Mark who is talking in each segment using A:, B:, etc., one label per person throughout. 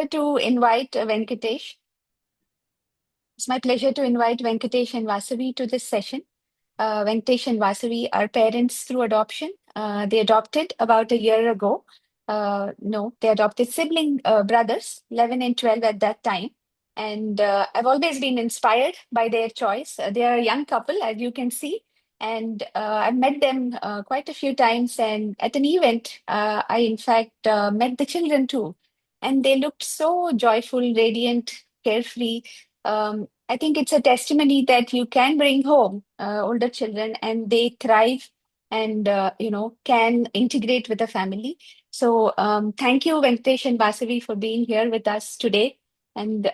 A: pleasure to invite Venkatesh. It's my pleasure to invite Venkatesh and Vasavi to this session. Venkatesh and Vasavi are parents through adoption. They adopted about a year ago. No, they adopted sibling brothers, 11 and 12 at that time. And I've always been inspired by their choice. They are a young couple, as you can see. And I've met them quite a few times. And at an event, I, in fact, met the children too. And they looked so joyful, radiant, carefree. I think it's a testimony that you can bring home older children and they thrive and can integrate with the family. So thank you, Venkatesh and Basavi, for being here with us today. And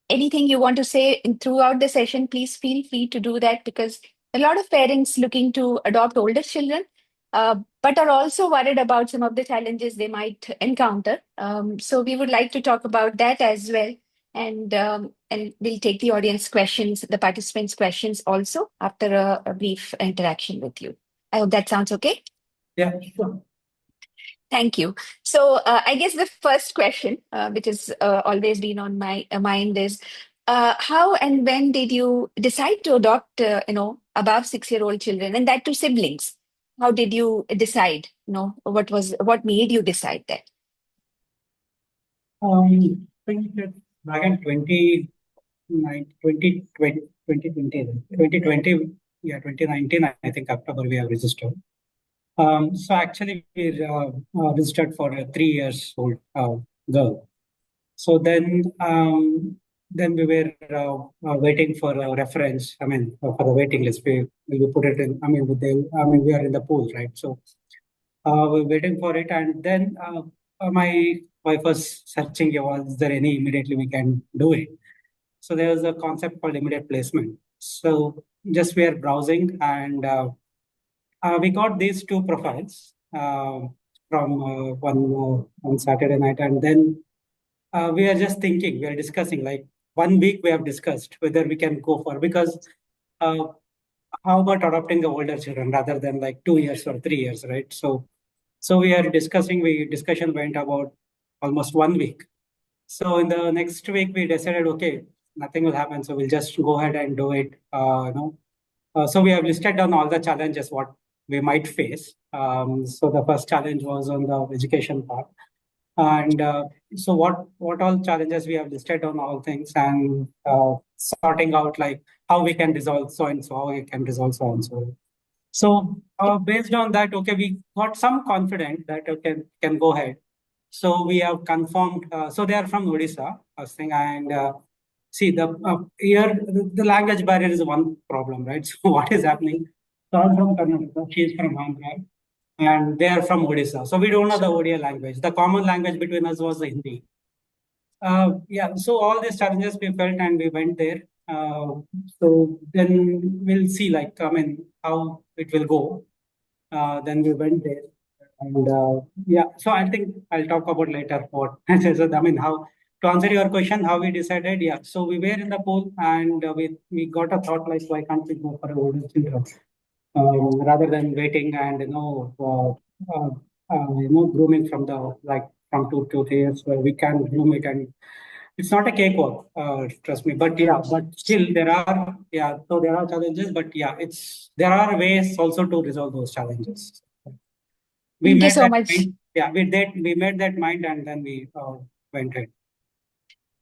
A: anything you want to say throughout the session, please feel free to do that because a lot of parents looking to adopt older children, but are also worried about some of the challenges they might encounter. So we would like to talk about that as well. And we'll take the audience questions, the participants' questions also after a brief interaction with you. I hope that sounds okay.
B: Yeah, sure.
A: Thank you. So I guess the first question, which has always been on my mind, is how and when did you decide to adopt, above 6-year-old children, and that to siblings? How did you decide? What made you decide that?
B: I think that back in 2020, yeah, 2019, I think October we have registered. So actually we registered for a 3 years old girl. So then we were waiting for a reference. I mean, for the waiting list, we put it in. I mean, we are in the pool, right? So we're waiting for it, and then my wife was searching. Was there any immediately we can do it? So there was a concept called immediate placement. So just we are browsing, and we got these two profiles from one Saturday night, and then we are just thinking, we are discussing like 1 week we have discussed whether we can go for because uh, how about adopting the older children rather than like 2 years or 3 years, right? So we are discussing. Discussion went about almost 1 week. So in the next week we decided, okay, nothing will happen, so we'll just go ahead and do it. So we have listed down all the challenges what we might face. So the first challenge was on the education part. And so what all challenges we have listed on all things and sorting out like how we can resolve so and so, how we can resolve so and so. So based on that, okay, we got some confidence that okay, can go ahead. So we have confirmed. So they are from Odisha, first thing, and see here the language barrier is one problem, right? So what is happening? So I'm from Karnataka, she is from Andhra, and they are from Odisha. So we don't know the Odia language. The common language between us was the Hindi. Yeah, so all these challenges we felt and we went there. So then we'll see, like, I mean, how it will go. Then we went there. And yeah, so I think I'll talk about later what. So, I mean, how to answer your question, how we decided. Yeah, so we were in the pool and we got a thought like, why can't we go for a older children? Rather than waiting and grooming from the like from 2 to 3 years where we can groom it, and it's not a cakewalk, trust me, but yeah, but still there are, yeah, so there are challenges, but yeah, there are ways also to resolve those challenges. We
A: Thank you
B: made
A: so
B: that
A: much.
B: mind, yeah, we made that mind, and then we went right.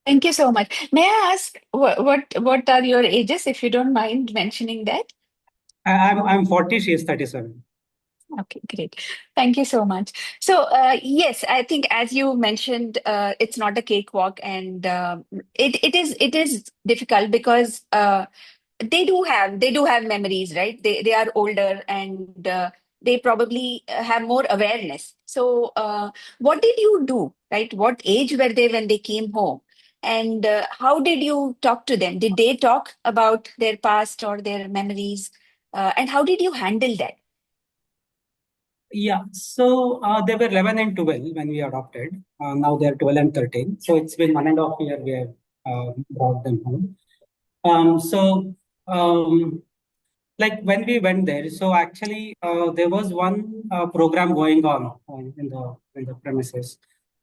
A: Thank you so much. May I ask what are your ages, if you don't mind mentioning that?
B: I'm 40, she is 37.
A: Okay, great. Thank you so much. So, yes, I think as you mentioned, it's not a cakewalk, and it is difficult because they do have memories, right? They are older and they probably have more awareness. So, what did you do, right? What age were they when they came home? And how did you talk to them? Did they talk about their past or their memories? And how did you handle that?
B: Yeah, so they were 11 and 12 when we adopted. Now they're 12 and 13. So it's been 1.5 year we have brought them home. So like when we went there, so actually there was one program going on in the premises.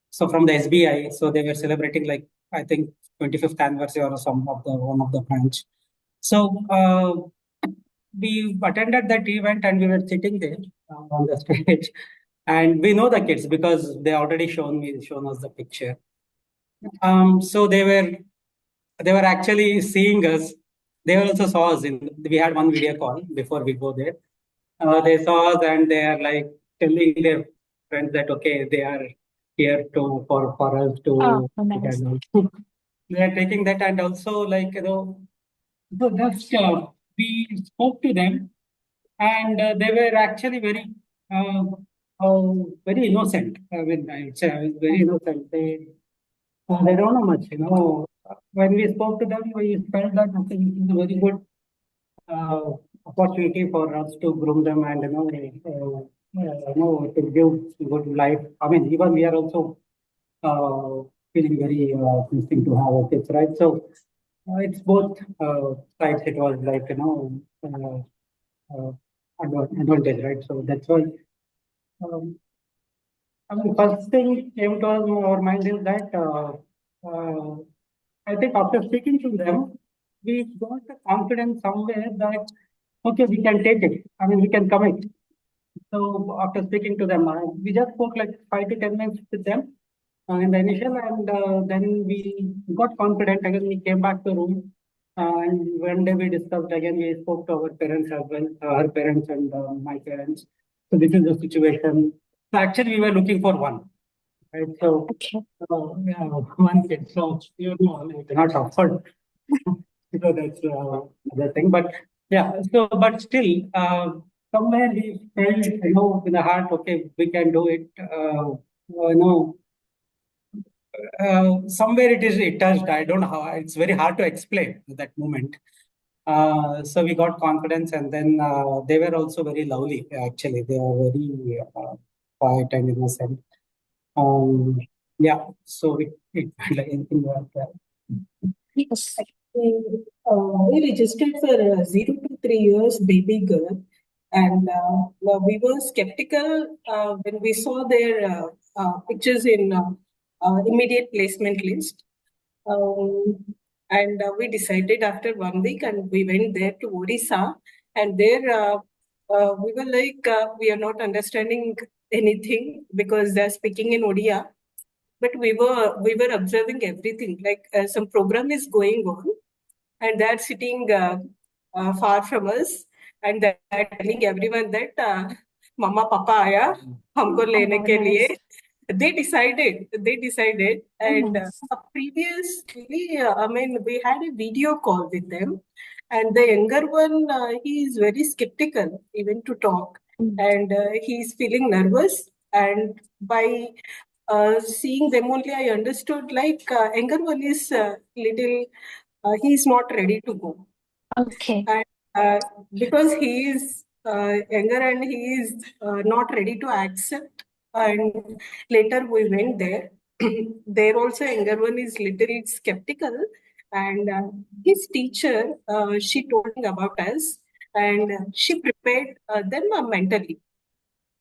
B: So from the SBI, so they were celebrating like I think 25th anniversary or some of the one of the branch. So we attended that event and we were sitting there on the stage, and we know the kids because they already shown us the picture. So they were actually seeing us. They also saw us in. We had one video call before we go there. They saw us and they are like telling their friends that okay, they are here to for us
A: Oh,
B: to
A: nice.
B: and also they are taking that and also like so just we spoke to them and they were actually uh, very innocent. I mean, I would say very innocent. They don't know much, you know. When we spoke to them, we felt that okay, this is a very good uh, opportunity for us to groom them and to give good life. I mean, even we are also feeling very interesting to have a kids, right? So it's both sides. It was like advantage, right? So that's why. Um, I mean, first thing came to our mind is that uh, I think after speaking to them, we got the confidence somewhere that okay, we can take it. I mean, we can commit. So after speaking to them, we just spoke like 5 to 10 minutes with them in the initial, and then we got confident again. We came back to room, and one day we discussed again. We spoke to our parents as well, her parents and my parents. So this is the situation. So actually, we were looking for one, right? So
A: Okay.
B: yeah, one kid. So you know, like, not offered. So that's the thing. But yeah, so but still, somewhere we felt, in the heart, okay, we can do it. Somewhere it touched. I don't know how. It's very hard to explain that moment. So we got confidence, and then they were also very lovely. Actually, they were very quiet and innocent. Um, yeah. So it felt like anything like that.
A: Yes.
C: We registered for 0 to 3 years baby girl, and well, we were skeptical when we saw their pictures in immediate placement list. Um, and we decided after 1 week, and we went there to Odisha, and there we were like, we are not understanding anything because they're speaking in Odia, but we were observing everything like some program is going on and they're sitting far from us and they're telling everyone that mama papa aya humko lene
A: Oh,
C: ke liye.
A: nice.
C: They decided
A: Oh,
C: and
A: nice.
C: previously I mean we had a video call with them, and the younger one he is very skeptical even to talk,
A: Mm.
C: and he's feeling nervous, and by seeing them only I understood like younger one is little he's not ready to go.
A: Okay.
C: And because he is younger and he is not ready to accept. And later we went there. There also younger one is little skeptical. And his teacher, she told him about us and she prepared them mentally,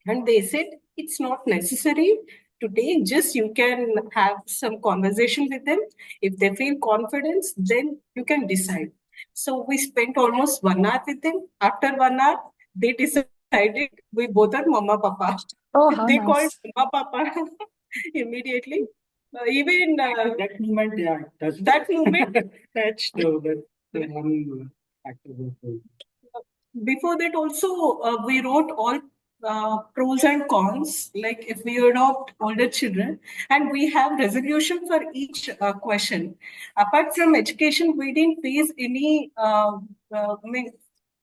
C: and they said it's not necessary to take, just you can have some conversation with them. If they feel confidence, then you can decide. So we spent almost 1 hour with them. After 1 hour, they decided we both are mama papa.
A: Oh, how
C: They called
A: nice.
C: mama papa immediately. Even
B: That moment, yeah,
C: that moment,
B: touched the one activity.
C: before that also we wrote all pros and cons, like if we adopt older children, and we have resolution for each question. Apart from education, we didn't face any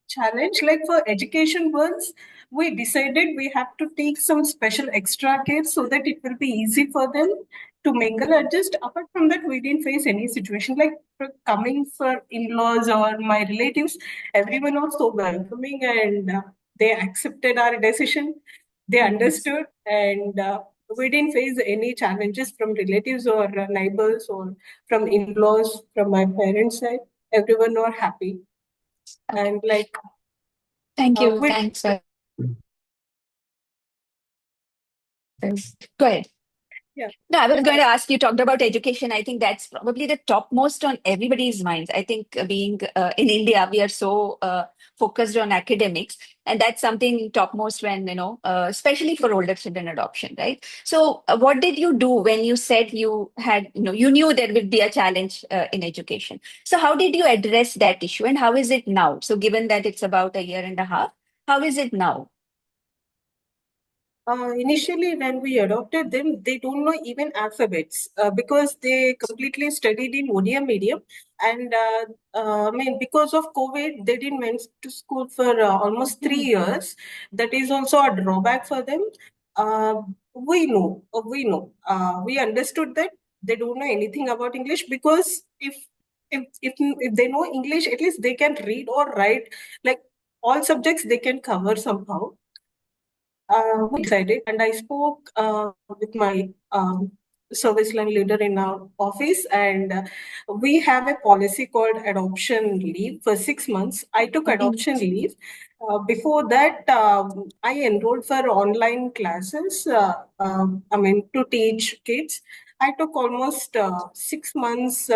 C: challenge. Like for education ones, we decided we have to take some special extra care so that it will be easy for them to mingle, adjust. Apart from that, we didn't face any situation like for coming for in-laws or my relatives. Everyone was so welcoming, and they accepted our decision. They
A: Nice.
C: understood, and we didn't face any challenges from relatives or neighbors or from in-laws from my parents' side. Everyone were happy,
A: Okay.
C: and like
A: Thank you.
C: we
A: Thanks. Go ahead.
C: Yeah.
A: No, I was going to ask, you talked about education. I think that's probably the topmost on everybody's minds. I think being in India, we are so focused on academics, and that's something topmost when, especially for older children adoption, right? So, what did you do when you said you had, you knew there would be a challenge in education? So, how did you address that issue, and how is it now? So, given that it's about a year and a half, how is it now?
C: Initially, when we adopted them, they don't know even alphabets because they completely studied in Odia medium. And because of COVID, they didn't went to school for almost 3 years. That is also a drawback for them. We understood that they don't know anything about English because if they know English, at least they can read or write. Like all subjects, they can cover somehow. We decided, and I spoke with my service line leader in our office, and we have a policy called adoption leave for 6 months. I took adoption leave. Before that, I enrolled for online classes. To teach kids. I took almost 6 months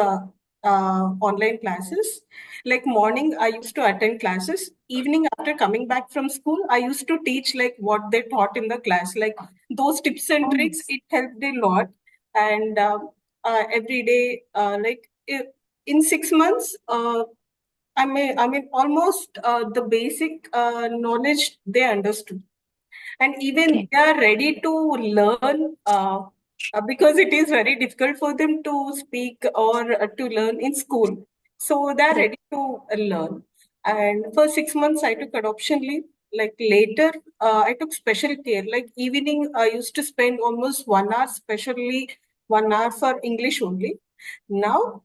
C: online classes. Like morning, I used to attend classes. Evening, after coming back from school, I used to teach like what they taught in the class. Like those tips and tricks, it helped a lot. And every day, in 6 months, almost the basic knowledge they understood, and even
A: Okay.
C: they are ready to learn because it is very difficult for them to speak or to learn in school. So they are
A: Right.
C: ready to learn. And for 6 months, I took adoption leave. Like later, I took special care. Like evening, I used to spend almost 1 hour, specially 1 hour for English only. Now,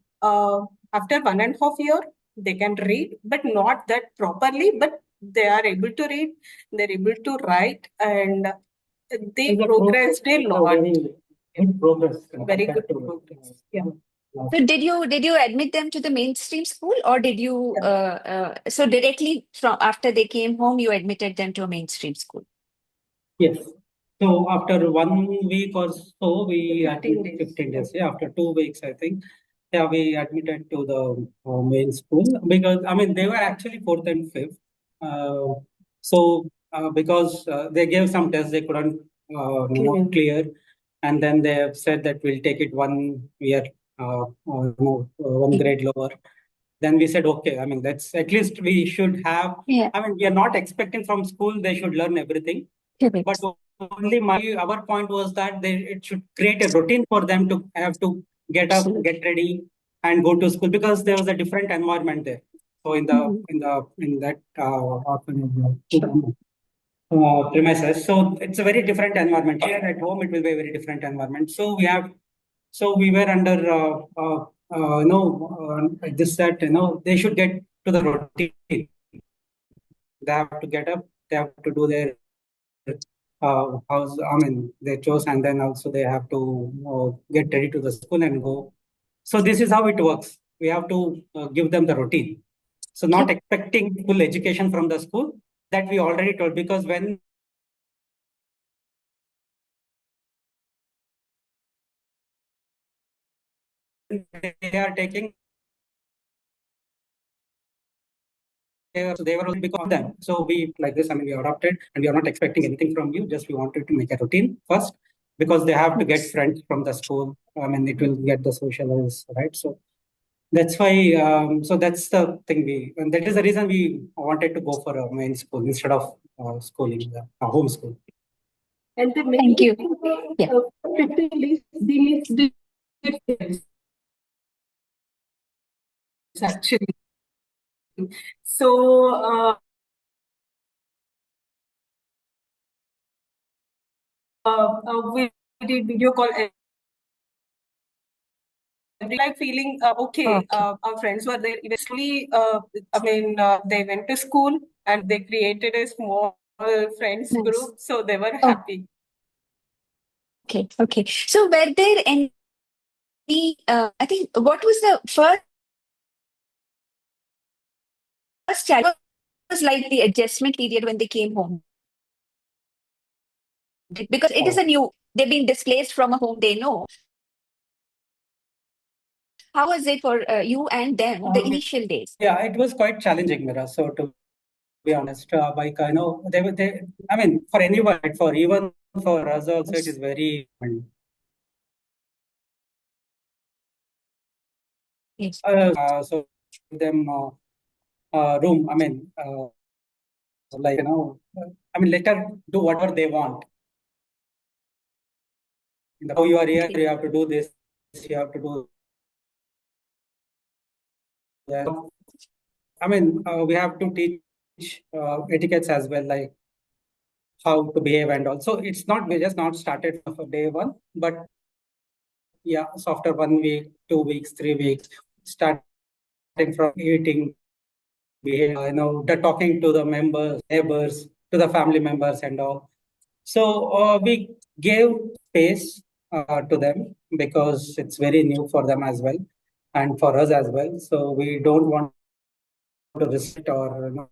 C: after 1.5 year, they can read, but not that properly. But they are able to read, they're able to write, and they progressed a lot.
B: Very good progress.
C: Very
B: compared
C: good
B: to,
C: progress. Yeah.
A: So did you admit them to the mainstream school, or did you so directly from after they came home you admitted them to a mainstream school?
B: Yes. So after 1 week or so, we
C: 15
B: admitted
C: days.
B: 15 days. Yeah, after 2 weeks, I think. Yeah, we admitted to the main school because I mean they were actually fourth and fifth. Uh, because they gave some tests they couldn't clear, and then they have said that we'll take it 1 year, one grade lower. Then we said, okay, I mean that's at least we should have.
A: Yeah.
B: I mean we are not expecting from school they should learn everything,
A: Correct.
B: but only our point was that it should create a routine for them to have to get up,
A: Absolutely.
B: get ready, and go to school because there was a different environment there. So in that
A: Sure.
B: premises, so it's a very different environment. Here at home, it will be a very different environment. So we were under this that they should get to the routine. They have to get up. They have to do their house. I mean, they chose, and then also they have to get ready to the school and go. So this is how it works. We have to give them the routine. So not
A: Okay.
B: expecting full education from the school, that we already told, because when they are taking, they were only because of them. So we like this. I mean, we adopted, and we are not expecting anything from you. Just we wanted to make a routine first, because they have to get friends from the school. I mean, it will get the socialize, right? So that's why. So that's the thing. And that is the reason we wanted to go for a main school instead of schooling, home school.
C: And the main
A: Thank you.
C: thing
A: Yeah.
C: for 15 days, they need difference actually. So we did video call like feeling okay.
A: Okay.
C: Our friends were there. Eventually, they went to school and they created a small friends
A: Nice.
C: group, so they were
A: Oh,
C: happy.
A: okay. Okay. So were there any I think what was the first challenge was like the adjustment period when they came home? Because it is a new they've been displaced from a home they know. How was it for you and them the initial days?
B: Yeah, it was quite challenging, Mira. So to be honest, like I know they. I mean, for anyone, right, for even for us also, it is very.
A: Yes.
B: So them room. I mean, like I mean, let her do whatever they want. Oh, you are here.
A: Okay.
B: You have to do this. You have to do that. I mean, we have to teach etiquettes as well, like how to behave and also it's not we just not started from day one, but yeah, so after 1 week, 2 weeks, 3 weeks, starting from eating, behave, the talking to the members, neighbors, to the family members and all. So we gave space to them because it's very new for them as well and for us as well. So we don't want to restrict or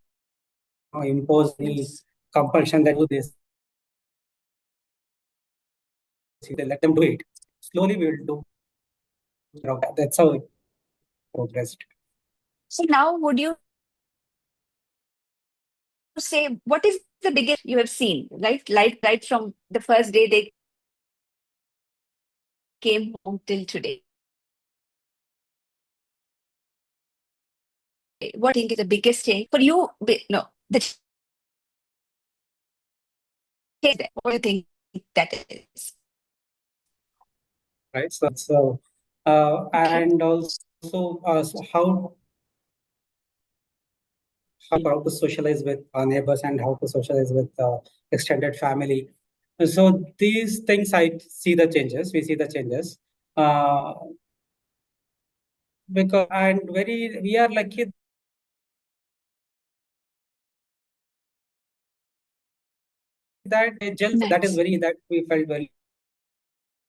B: impose any
A: Yes.
B: compulsion that do this. They let them do it. Slowly we will do. That's how it progressed.
A: So now, would you say what is the biggest you have seen, right? Right from the first day they came home till today. What do you think is the biggest change for you? No, the change. What do you think that is?
B: Right.
A: Okay.
B: And also so how to socialize with our neighbors and how to socialize with extended family. So these things I see the changes. We see the changes uh, because and very we are lucky that they gel. That is
A: Nice.
B: very that we felt very.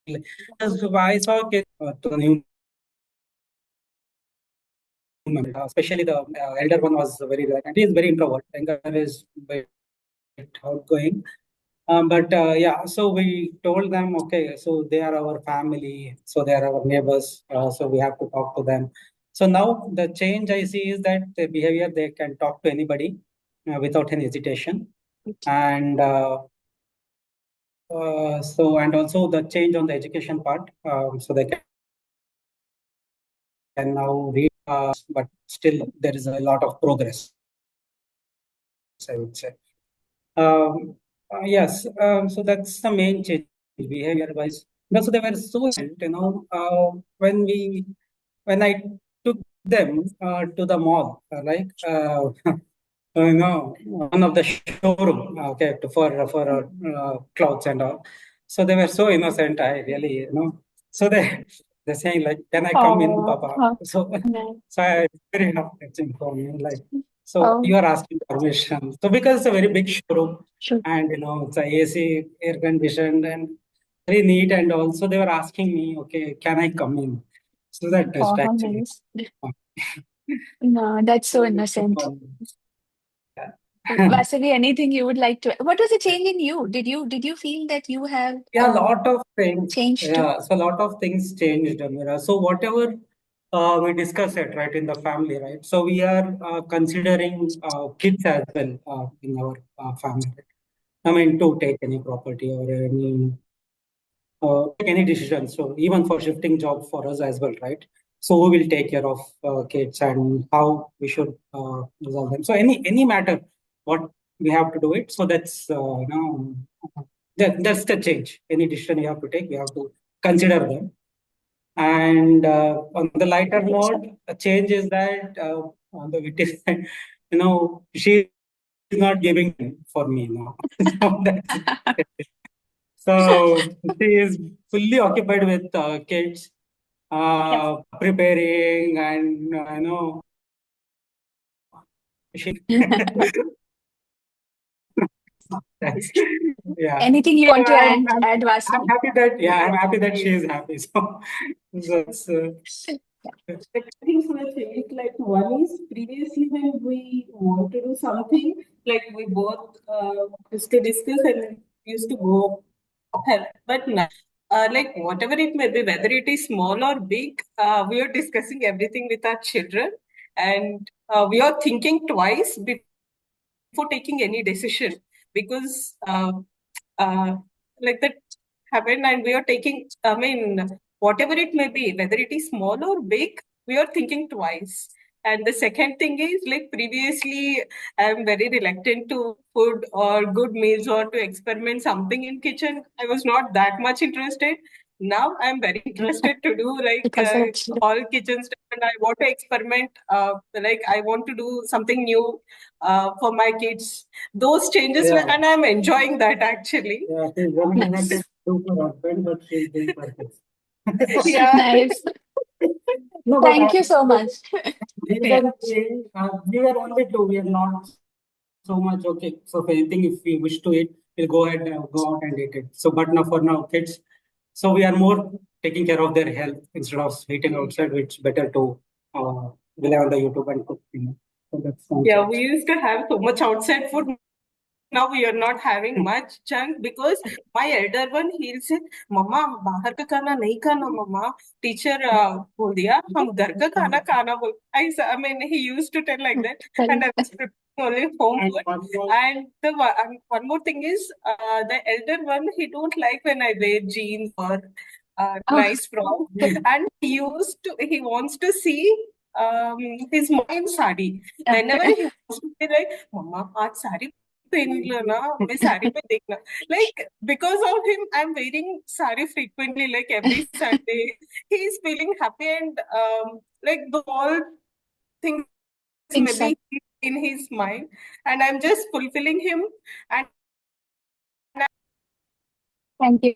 B: Because I saw kids to the new member, especially the elder one was very like and he is very introvert. Younger is very outgoing. But yeah, so we told them, okay, so they are our family, so they are our neighbors, so we have to talk to them. So now the change I see is that the behavior they can talk to anybody without any hesitation,
A: Okay.
B: and so and also the change on the education part, so they can now read, but still there is a lot of progress, I would say. Yes, so that's the main change behavior wise. No, so they were so, when I took them to the mall, one of the showroom, okay, for clothes and all. So they were so innocent. I really, so they're saying like, "Can I come in,
A: Oh,
B: Papa?"
A: how
B: So
A: nice.
B: so very touching for me, like. So
A: Oh,
B: you are asking permission. So because it's a very big showroom
A: sure.
B: and it's a AC, air conditioned and very neat. And also they were asking me, okay, can I come in? So that touched
A: Oh, how
B: actually.
A: nice. No, that's so innocent.
B: Yeah.
A: Vasavi, anything you would like to? What was the change in you? Did you feel that you have
B: Yeah, a lot of things.
A: changed too?
B: Yeah, so a lot of things changed, Amira. So whatever we discuss it, right, in the family, right? So we are considering kids as well in our family. I mean, to take any property or take any decision. So even for shifting job for us as well, right? So who will take care of kids and how we should resolve them. So any matter, what we have to do it. So that's that's the change. Any decision you have to take, we have to consider them. And on the lighter note, a change is that on the witty side, she is not giving for me now. So that's so she is fully occupied with kids,
A: Yes.
B: preparing, and she. That's, yeah.
A: Anything you
B: So
A: want to add,
B: I'm
A: Vasavi?
B: happy that I'm happy that she is happy. So it's,
C: Like things were changed. Like one is previously when we want to do something, like we both used to discuss and used to go help. But now, like whatever it may be, whether it is small or big, we are discussing everything with our children, and we are thinking twice before taking any decision, because uh, like that happened, and we are taking, I mean, whatever it may be, whether it is small or big, we are thinking twice. And the second thing is, like previously, I'm very reluctant to food or good meals or to experiment something in kitchen. I was not that much interested. Now I'm very interested to do like
A: Because of children.
C: all kitchen stuff, and I want to experiment. Like I want to do something new for my kids. Those changes,
B: Yeah.
C: and I'm enjoying that actually.
B: Yeah, she's running
A: Nice.
B: to do for husband, but she's doing for kids.
C: Yeah.
A: Nice.
B: No, but
A: Thank you so much.
B: recently, we were only two. We are not so much okay. So if anything, if we wish to eat, we'll go ahead and go out and eat it. So, but now for now, kids. So we are more taking care of their health instead of eating outside. It's better to rely on the YouTube and cook. So that's
C: Yeah, we used to have so much outside food. Now we are not having much junk, because my elder one, he'll say, "Mama, बाहर का खाना नहीं खाना, Mama. Teacher बोल दिया, हम घर का खाना खाना बोल." I mean, he used to tell like that, and I was preparing only home food. And one more thing is, the elder one, he don't like when I wear jeans or
A: Oh,
C: nice frock, and he wants to see his mom in sari. Whenever he wants to say like, "Mama, आज साड़ी पहन लो ना, मैं साड़ी पे देखना." Like because of him, I'm wearing sari frequently, like every Sunday. He's feeling happy, and like the all things
A: inside.
C: maybe in his mind, and I'm just fulfilling him. And
A: Thank you.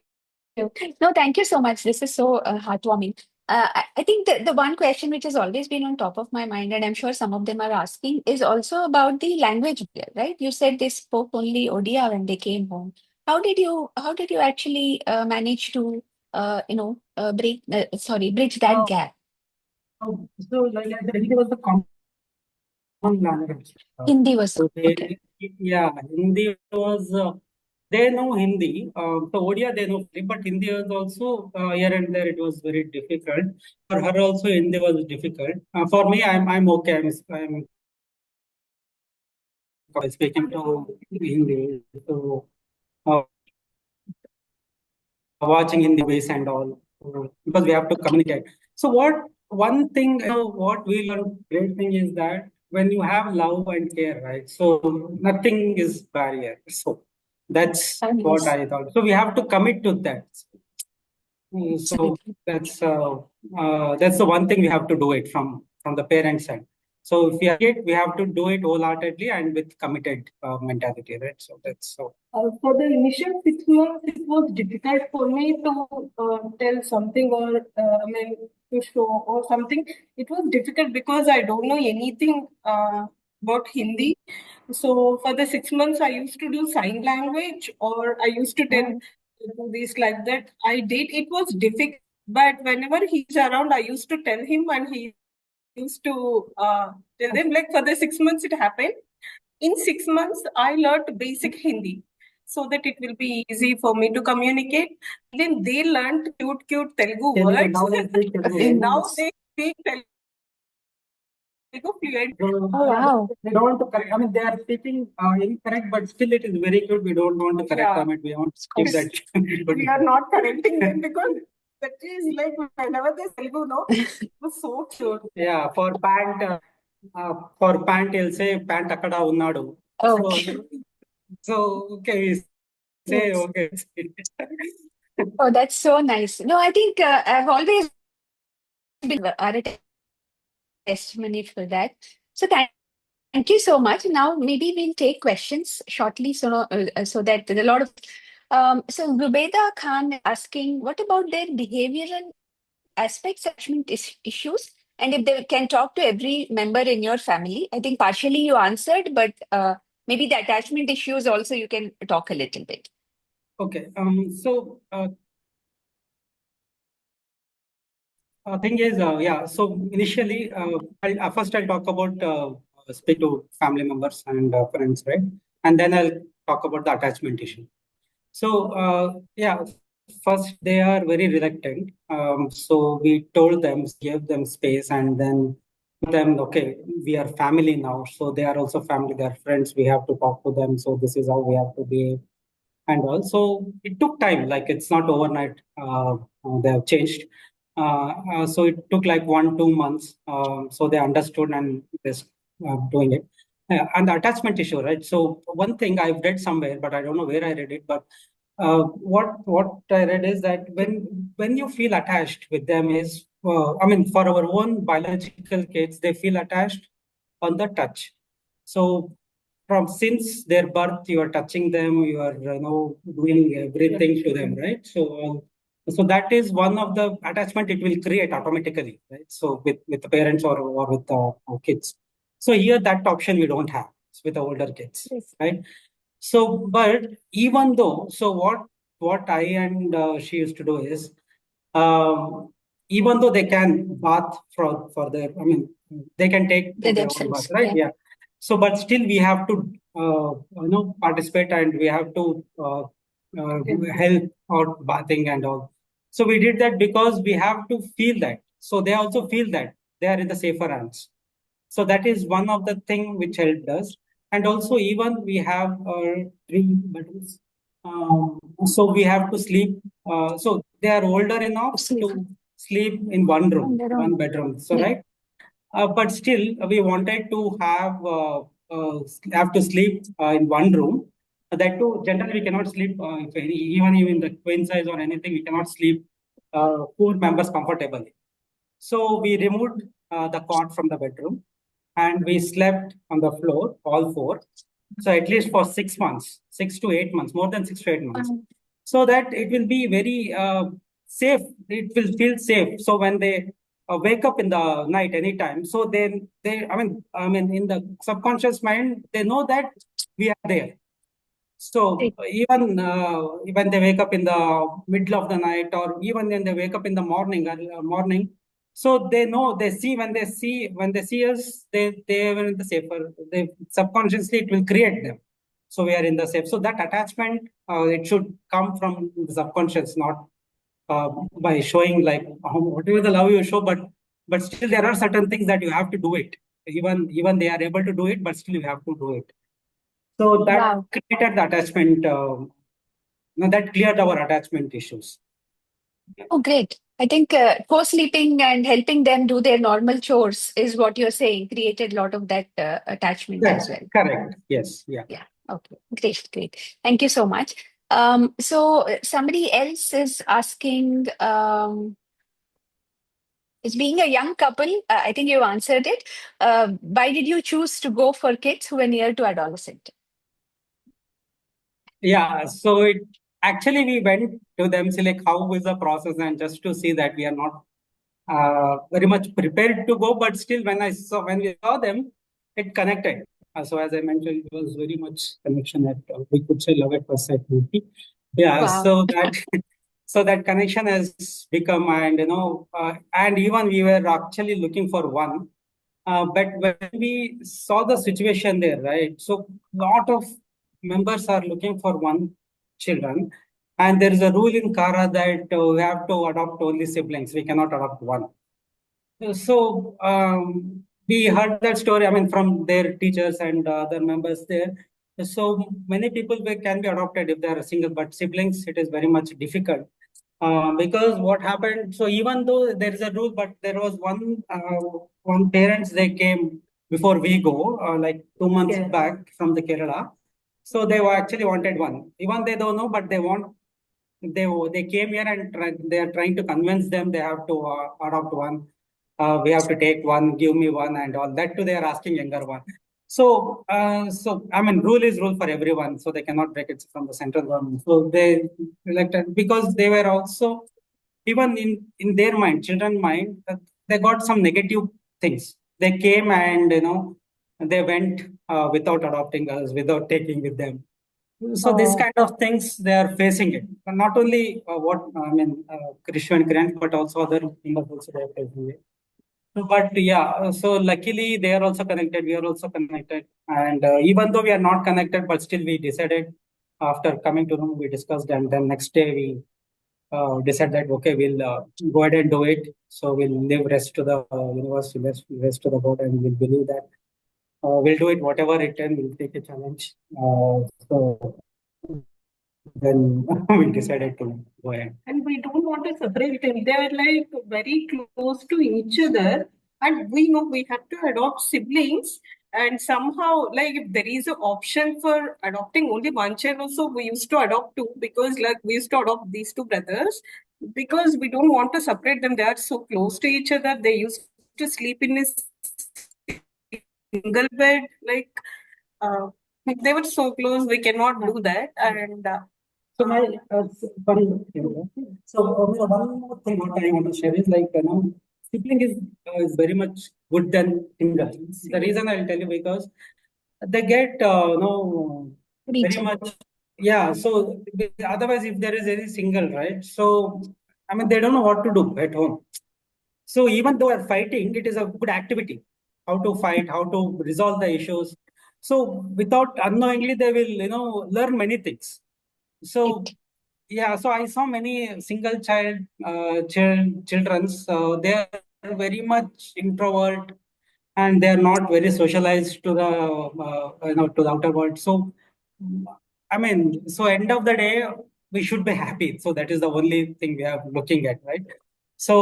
A: No, thank you so much. This is so heartwarming. I think the one question which has always been on top of my mind, and I'm sure some of them are asking, is also about the language barrier, right? You said they spoke only Odia when they came home. How did you actually manage to bridge that gap?
B: so like I said, it was the common language.
A: Hindi was
B: So
A: okay.
B: yeah, Hindi was. They know Hindi. So Odia they know, but Hindi was also here and there. It was very difficult for her. Also, Hindi was difficult. For me, I'm okay. I'm speaking to Hindi. So watching Hindi movies and all, because we have to communicate. So what one thing, what we learn, great thing is that when you have love and care, right? So nothing is barrier. So that's what
A: Yes,
B: I thought. So we have to commit to that. So
A: absolutely.
B: that's the one thing we have to do it from the parents side. So if we are it, we have to do it wholeheartedly and with committed mentality, right? So that's so.
C: For the initial 6 months, it was difficult for me to tell something, or I mean, to show or something. It was difficult because I don't know anything about Hindi. So for the 6 months, I used to do sign language, or I used to tell do this like that. I did. It was difficult, but whenever he's around, I used to tell him, and he used to tell them. Like for the 6 months, it happened. In 6 months, I learned basic Hindi so that it will be easy for me to communicate. Then they learned cute Telugu words.
B: Now they speak Telugu.
C: Now
A: Nice.
C: they speak Telugu fluent.
B: So,
A: Oh,
B: yeah,
A: wow.
B: they don't want to correct. I mean, they are speaking incorrect, but still it is very good. We don't want to correct
C: Yeah.
B: them. We want to
A: Of
B: keep
A: course.
B: that.
C: We are not correcting them because that is like whenever they Telugu, no, it was so cute.
B: Yeah, for pant, he'll say pant akkada unnadu.
A: Okay.
B: So okay, we say
A: Yes.
B: okay.
A: Oh, that's so nice. No, I think I've always been a testimony for that. So thank you so much. Now maybe we'll take questions shortly, so that there are a lot of. So Rubeda Khan is asking, what about their behavioral aspects, attachment issues, and if they can talk to every member in your family? I think partially you answered, but maybe the attachment issues also you can talk a little bit.
B: Okay. So thing is, yeah. So initially, I'll talk about speak to family members and friends, right? And then I'll talk about the attachment issue. Yeah, first they are very reluctant. So we told them, gave them space, and then them, okay, we are family now. So they are also family, they are friends. We have to talk to them. So this is how we have to be. And also, it took time. Like it's not overnight. They have changed. So it took like 1, 2 months. So they understood and just doing it. And the attachment issue, right? So one thing I've read somewhere, but I don't know where I read it. But what I read is that when you feel attached with them is, I mean, for our own biological kids, they feel attached on the touch. So from since their birth, you are touching them, you are doing everything to them, right? So that is one of the attachment it will create automatically, right? So with the parents or with our kids. So here that option we don't have with the older kids,
A: Yes.
B: right? So, but even though, so what I and she used to do is, um, even though they can bath for their, I mean, they can take
A: They
B: their own bath,
A: themselves.
B: right?
A: Yeah.
B: Yeah. So, but still we have to, participate and we have to help out bathing and all. So we did that because we have to feel that. So they also feel that they are in the safer hands. So that is one of the thing which helped us. And also even we have 3 bedrooms. So we have to sleep. So they are older enough
A: Sleep
B: to sleep in
A: on their
B: one
A: own.
B: bedroom. So
A: Yeah.
B: right. But still, we wanted to have to sleep in one room. That too, generally we cannot sleep if even in the queen size or anything. We cannot sleep 4 members comfortably. So we removed the cot from the bedroom and we slept on the floor, all four. So at least for 6 months, 6 to 8 months, more than 6 to 8 months,
A: Um,
B: so that it will be very safe. It will feel safe. So when they wake up in the night anytime, so then I mean, in the subconscious mind, they know that we are there. So
A: right.
B: even when they wake up in the middle of the night, or even when they wake up in the morning, so they know they see when they see us, they are in the safer. They subconsciously it will create them. So we are in the safe. So that attachment it should come from the subconscious, not by showing like whatever the love you show, but still there are certain things that you have to do it. Even they are able to do it, but still you have to do it. So that
A: Wow.
B: created the attachment, that cleared our attachment issues.
A: Oh, great. I think co-sleeping and helping them do their normal chores is what you're saying, created a lot of that attachment as well.
B: Correct. Yes. Yeah.
A: Yeah. Okay. Great. Great. Thank you so much. Somebody else is asking, is being a young couple, I think you answered it. Why did you choose to go for kids who were near to adolescent?
B: Yeah. So it actually we went to them, say like how is the process, and just to see that we are not very much prepared to go, but still when we saw them, it connected. So as I mentioned, it was very much connection that we could say love at first sight movie. Yeah.
A: Wow.
B: So that so that connection has become, and and even we were actually looking for one. But when we saw the situation there, right? So lot of members are looking for one children, and there is a rule in Kara that we have to adopt only siblings. We cannot adopt one. So we heard that story. I mean, from their teachers and other members there. So many people can be adopted if they are single, but siblings it is very much difficult. Because what happened? So even though there is a rule, but there was one parents they came before we go, like 2 months back from the Kerala. So they were actually wanted one. Even they don't know, but they want. They came here and they are trying to convince them they have to adopt one. We have to take one, give me one, and all that too. They are asking younger one. So I mean, rule is rule for everyone, so they cannot break it from the central government. So they elected because they were also even in their mind, children mind, they got some negative things. They came and they went without adopting us, without taking with them. So this
A: Oh,
B: kind of things they are facing it. Not only what I mean, Krishna and Grant, but also other members also they are facing it. So, but yeah, so luckily they are also connected. We are also connected, and even though we are not connected, but still we decided. after coming to know, we discussed, and then next day we decided that okay, we'll go ahead and do it. So we'll leave rest to the university, rest to the board, and we'll believe that we'll do it whatever it can. We'll take a challenge. So then we decided to go ahead.
C: And we don't want to separate them. They are like very close to each other. And we know we have to adopt siblings. And somehow, like if there is an option for adopting only one child, also we used to adopt two because like we used to adopt these two brothers because we don't want to separate them. They are so close to each other. They used to sleep in a single bed. Like uh, they were so close, we cannot do that. And
B: So my funny thing. So one more thing what I want to share is like sibling is very much good than single. The reason I'll tell you because they get
A: Me
B: very
A: too.
B: much So otherwise, if there is any single, right? So I mean they don't know what to do at home. So even though they're fighting, it is a good activity. How to fight, how to resolve the issues. So without unknowingly, they will learn many things. So
A: Right.
B: yeah, so I saw many single child children's. They are very much introvert, and they are not very socialized to the to the outer world. So I mean, so end of the day, we should be happy. So that is the only thing we are looking at, right? So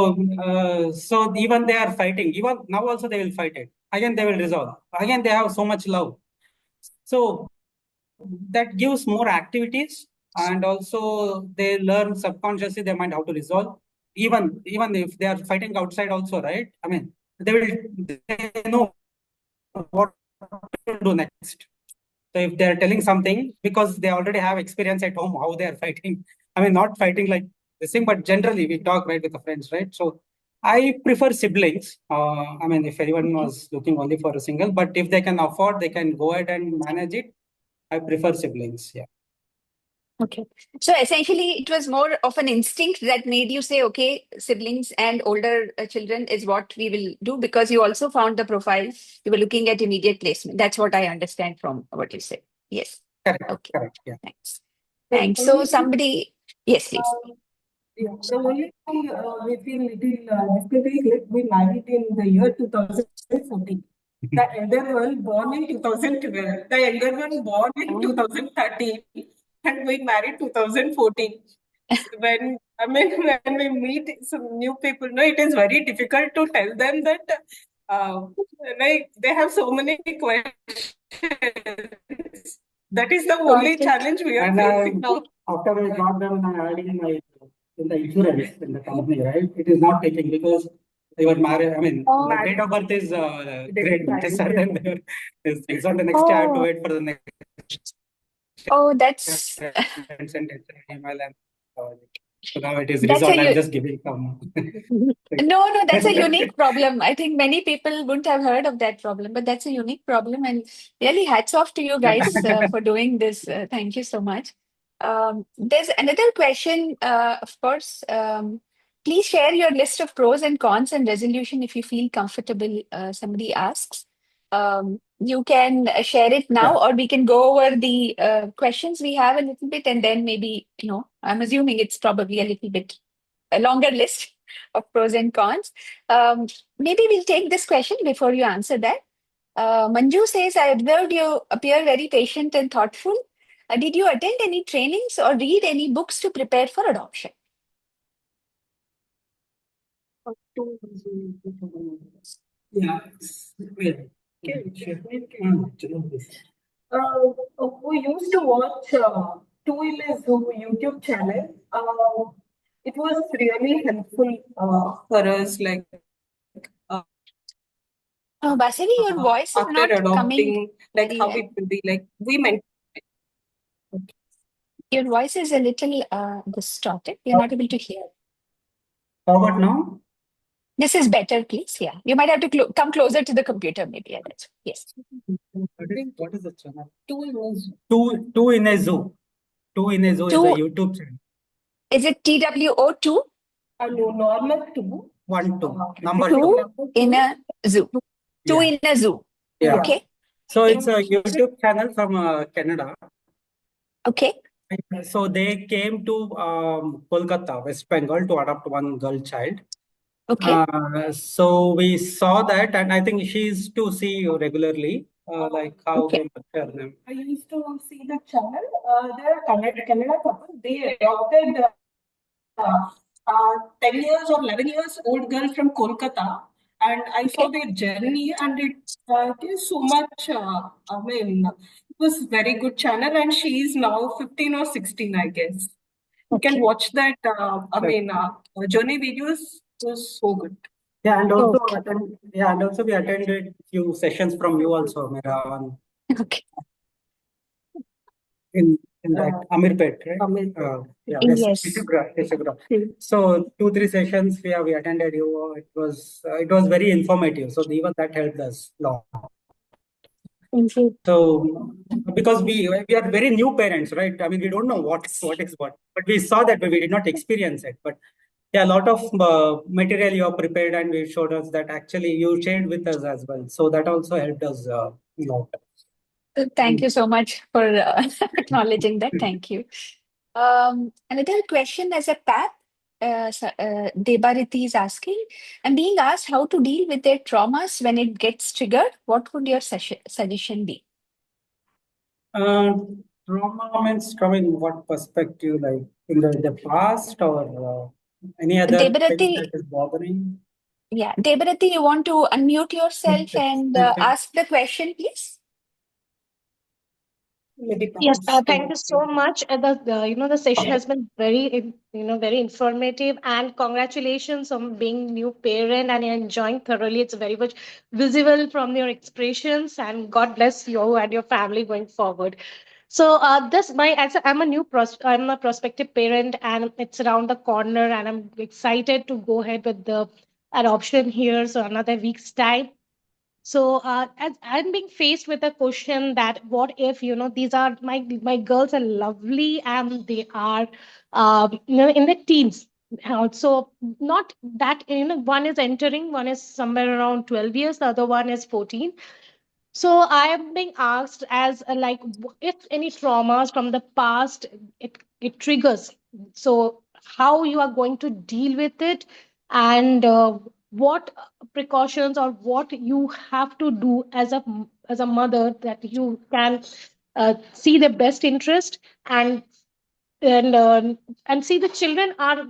B: so even they are fighting. Even now also they will fight it. Again they will resolve. Again they have so much love. So that gives more activities, and also they learn subconsciously their mind how to resolve, even if they are fighting outside also, right? I mean they know what to do next. So if they're telling something, because they already have experience at home how they are fighting, I mean not fighting like this thing, but generally we talk right with the friends, right? So I prefer siblings. I mean, if anyone
A: Okay.
B: was looking only for a single, but if they can afford, they can go ahead and manage it. I prefer siblings. Yeah.
A: Okay. So essentially, it was more of an instinct that made you say, okay, siblings and older children is what we will do because you also found the profile. You were looking at immediate placement. That's what I understand from what you said. Yes.
B: Correct.
A: Okay.
B: Correct. Yeah.
A: Thanks.
C: the
A: Thanks. So
C: only
A: somebody, yes, please.
C: yeah, the only thing we feel little difficulty is like we married in the year 2014. The elder one born in 2012, the younger one born in
A: Oh,
C: 2013, and we married 2014. When I mean when we meet some new people, no, it is very difficult to tell them that uh, like they have so many questions. That is the only
A: got it.
C: challenge we are
B: And
C: facing now.
B: after I got them, I added in the insurance in the company, right? It is not taking because they were married. I mean,
A: Oh,
B: my date of birth is great lesser than their this thing. So the next day I have to
A: oh,
B: wait for the next
A: oh,
B: and send it an email, and so now it is
A: that's a
B: resolved. I'm just giving some.
A: No, no, that's a unique problem. I think many people wouldn't have heard of that problem, but that's a unique problem. And really, hats off to you guys for doing this. Thank you so much. There's another question, of course. Please share your list of pros and cons and resolution if you feel comfortable. Somebody asks. You can share it now,
B: Yeah.
A: or we can go over the questions we have a little bit, and then maybe, I'm assuming it's probably a little bit a longer list of pros and cons. Maybe we'll take this question before you answer that. Manju says, I observed you appear very patient and thoughtful. Did you attend any trainings or read any books to prepare for adoption?
B: Yeah. Wait.
C: Okay, sure. We used to watch Two in a Zoo YouTube channel. It was really helpful for us, like
A: Vasavi, your voice is
C: after
A: not coming
C: adopting, like how
A: clear.
C: it will be. Like we meant.
A: Your voice is a little distorted. We're not able to hear.
B: How about now?
A: This is better, please. Yeah. You might have to come closer to the computer, maybe. Yeah, that's yes.
B: What is the channel? Two in a zoo. Two in a zoo is a
A: Two,
B: YouTube channel.
A: is it TWO2?
C: No, normal two.
B: Number
A: Two
B: two.
A: in a zoo. Two
B: Yeah.
A: in a zoo.
B: Yeah.
A: Okay.
B: So it's a YouTube channel from Canada.
A: Okay.
B: So they came to Kolkata, West Bengal, to adopt one girl child.
A: Okay.
B: So we saw that, and I think she used to see you regularly, like how
A: Okay.
B: they nurture them.
C: I used to see the channel. They're a Kannada couple. They adopted 10 years or 11 years old girl from Kolkata. And I saw
A: Okay.
C: their journey, and it is so much. It was very good channel, and she is now 15 or 16, I guess. You can
A: Okay.
C: watch that. Journey videos was so good.
B: Yeah, and also
A: Okay.
B: we attended few sessions from you also, Mira,
A: Okay.
B: in that Amirpet, right?
C: Amirpet.
B: Yeah,
A: Yes.
B: Tishagra. So 2-3 sessions we attended you. It was very informative. So even that helped us a lot.
A: Thank you.
B: So because we are very new parents, right? I mean, we don't know what is what, but we saw that, but we did not experience it. But yeah, a lot of material you have prepared, and we showed us that actually you shared with us as well. So that also helped us a lot.
A: Thank you so much for acknowledging that. Thank you. Another question as a path, Debarati is asking, I'm being asked how to deal with their traumas when it gets triggered. What would your suggestion be?
B: Uh, Trauma means from in what perspective, like in the past or any other thing
A: Debarati,
B: that is bothering?
A: yeah, Debarati, you want to unmute yourself and
B: Okay.
A: ask the question, please?
C: Maybe
D: Yes,
C: past.
D: thank you so much. The session has been very informative, and congratulations on being new parent and enjoying thoroughly. It's very much visible from your expressions, and God bless you and your family going forward. So, I'm a prospective parent, and it's around the corner, and I'm excited to go ahead with the adoption here. So another week's time. So as I'm being faced with a question that what if these are my girls are lovely and they are in the teens. So not that one is entering, one is somewhere around 12 years, the other one is 14. So I am being asked as if any traumas from the past it triggers. So how you are going to deal with it, and what precautions or what you have to do as a mother that you can see the best interest and and see the children are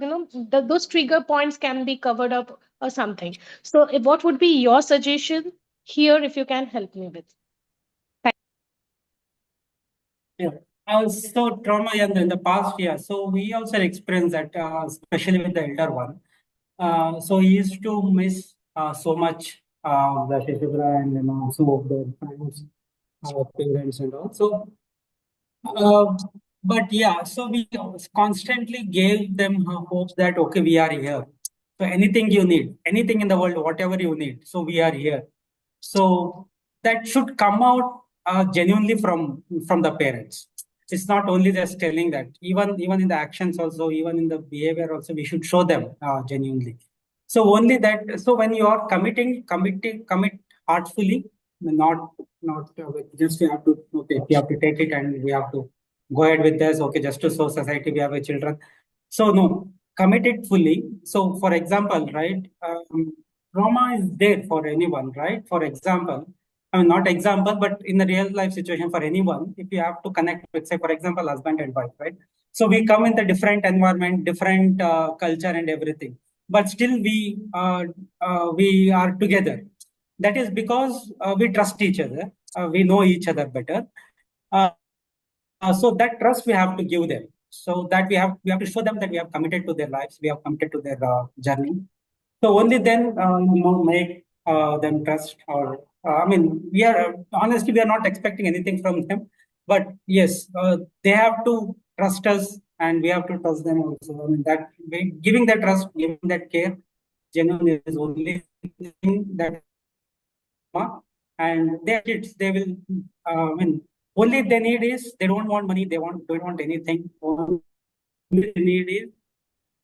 D: those trigger points can be covered up or something. So what would be your suggestion here if you can help me with?
B: Yeah. So trauma in the past, yeah. So we also experienced that, especially with the elder one. So he used to miss so much the Shishibra and some of the friends, parents and all. So Uh, but yeah, so we constantly gave them hopes that okay, we are here. So anything you need, anything in the world, whatever you need, so we are here. So that should come out genuinely from the parents. It's not only just telling that. Even in the actions also, even in the behavior also, we should show them genuinely. So only that. So when you are commit heartfully, not with just you have to okay, we have to take it and we have to go ahead with this. Okay, just to show society we have a children. So no, commit it fully. So for example, right, trauma is there for anyone, right? For example, I mean not example, but in the real life situation for anyone, if you have to connect with, say, for example, husband and wife, right? So we come in the different environment, different culture and everything, but still we are together. That is because we trust each other, we know each other better. So that trust we have to give them, so that we have to show them that we have committed to their lives, we have committed to their journey. So only then make them trust. Or I mean, we are honestly we are not expecting anything from them, but yes, they have to trust us, and we have to trust them also. I mean that giving that trust, giving that care, genuine is only thing that and their kids they will. I mean, only they need is they don't want money, don't want anything. Only they need is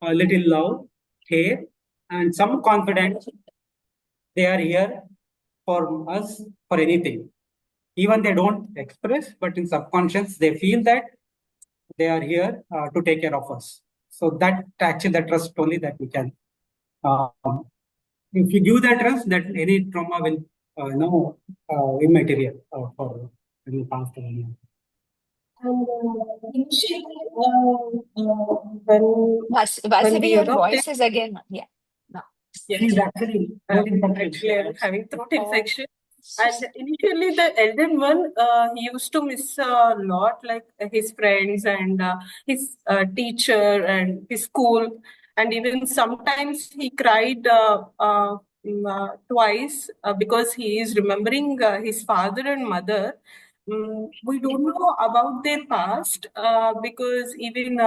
B: a little love, care, and some confidence. They are here for us for anything. Even they don't express, but in subconscious they feel that. they are here to take care of us. So that actually the trust only that we can. If you give that trust, that any trauma will immaterial for any past.
C: And initially, when
A: Vasavi,
C: we
A: your
C: adopted,
A: voice is again, yeah. No.
C: yes,
B: She's actually
C: I'm having throat infection. And initially, the elder one, he used to miss a lot, like his friends and his teacher and his school. And even sometimes he cried twice because he is remembering his father and mother. We don't know about their past because even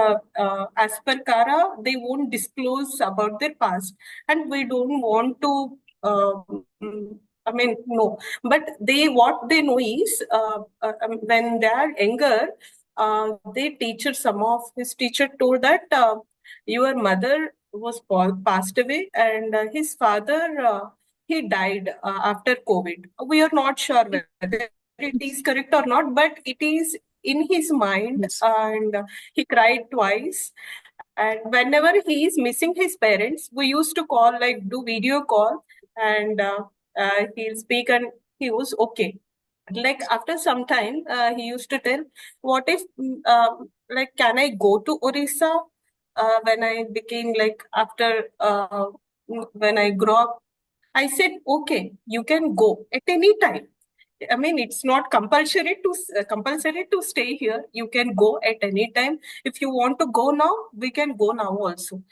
C: as per Kara, they won't disclose about their past. And we don't want to. I mean, no, but they what they know is when they are younger, their teacher, some of his teacher told that your mother was passed away and his father he died after COVID. We are not sure whether it is correct or not, but it is in his mind,
A: Yes.
C: and he cried twice. And whenever he is missing his parents, we used to call, like do video call, and he'll speak and he was okay. Like after some time, he used to tell, "What if, like, can I go to Orissa?" When I became like after when I grew up, I said, "Okay, you can go at any time. I mean, it's not compulsory to stay here. You can go at any time. If you want to go now, we can go now also."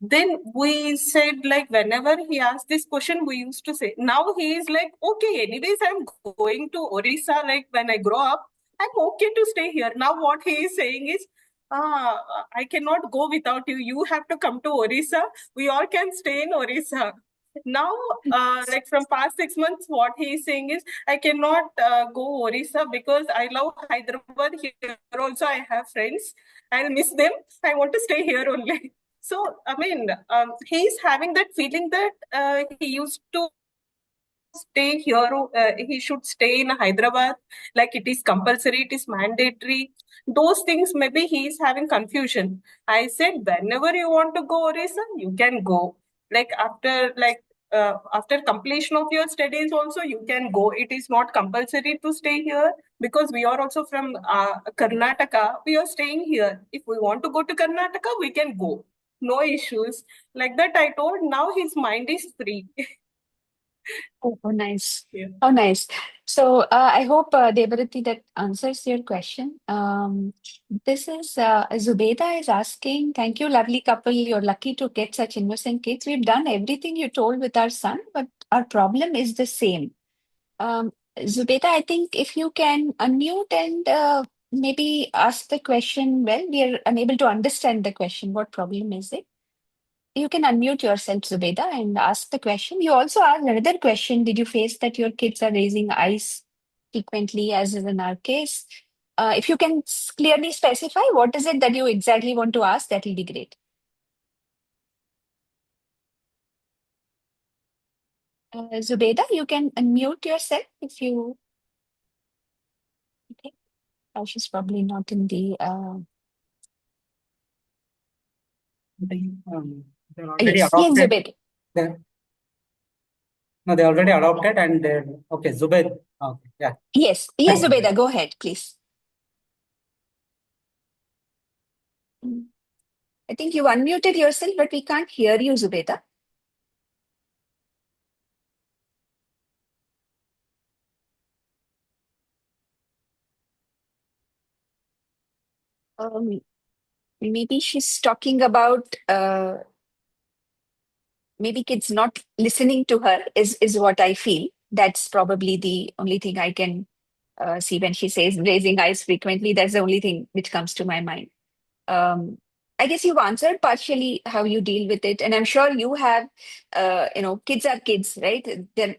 C: Then we said, like, whenever he asked this question, we used to say, now he is like, okay, anyways, I'm going to Orissa, like when I grow up, I'm okay to stay here. Now what he is saying is, I cannot go without you. You have to come to Orissa. We all can stay in Orissa. Now, like from past 6 months, what he is saying is, I cannot go Orissa because I love Hyderabad. Here also I have friends. I'll miss them. I want to stay here only. So, I mean, he's having that feeling that he used to stay here, he should stay in Hyderabad, like it is compulsory, it is mandatory. Those things, maybe he is having confusion. I said, whenever you want to go Orissa, you can go. After completion of your studies, also you can go. It is not compulsory to stay here because we are also from Karnataka. We are staying here. If we want to go to Karnataka, we can go. No issues. Like that, I told. Now his mind is free.
A: Oh, nice.
C: Yeah.
A: Oh, nice. So I hope, Debarati, that answers your question. This is Zubeda is asking, thank you, lovely couple. You're lucky to get such innocent kids. We've done everything you told with our son, but our problem is the same. Zubeda, I think if you can unmute and maybe ask the question, well, we are unable to understand the question. What problem is it? You can unmute yourself, Zubeda, and ask the question. You also asked another question. Did you face that your kids are raising eyes frequently, as is in our case? If you can clearly specify what is it that you exactly want to ask, that will be great. Zubeda, you can unmute yourself if you. Okay. She's probably not in the.
B: They're already
A: Yes, yes,
B: adopted.
A: Zubeda.
B: No, they already adopted and they're okay. Zubaid. Okay, yeah.
A: Yes, yes, Zubeda, go ahead, please. I think you unmuted yourself, but we can't hear you, Zubeda. Maybe she's talking about maybe kids not listening to her is what I feel. That's probably the only thing I can see when she says raising eyes frequently. That's the only thing which comes to my mind. Um, I guess you've answered partially how you deal with it, and I'm sure you have. Kids are kids, right? They're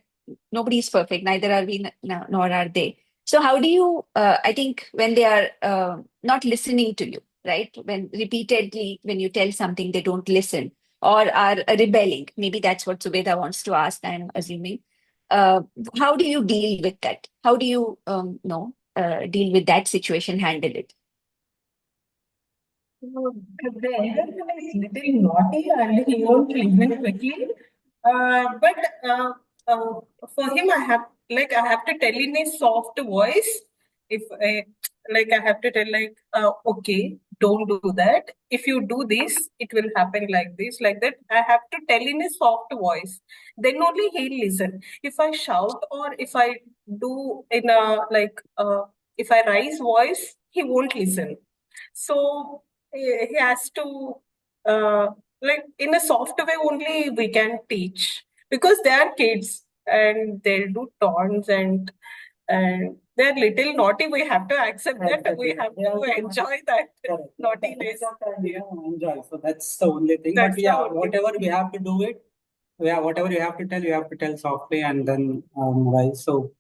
A: nobody's perfect. Neither are we, nor are they. So how do you? I think when they are not listening to you, right? When repeatedly, when you tell something, they don't listen or are rebelling. Maybe that's what Subeda wants to ask. I'm assuming. Uh, how do you deal with that? How do you, deal with that situation? Handle it?
C: The younger one is little naughty and he won't listen quickly. But for him, I have to tell in a soft voice. If I I have to tell okay, don't do that. If you do this, it will happen like this, like that. I have to tell in a soft voice. Then only he'll listen. If I shout or if I do in a if I raise voice, he won't listen. So he has to in a soft way only we can teach because they are kids and they'll do taunts and they're little naughty. We have to accept that. We have to enjoy that naughtiness.
B: Yeah, enjoy. So that's the only thing.
C: That's
B: But yeah,
C: the only
B: whatever we have to do it, yeah, whatever you have to tell softly and then right. So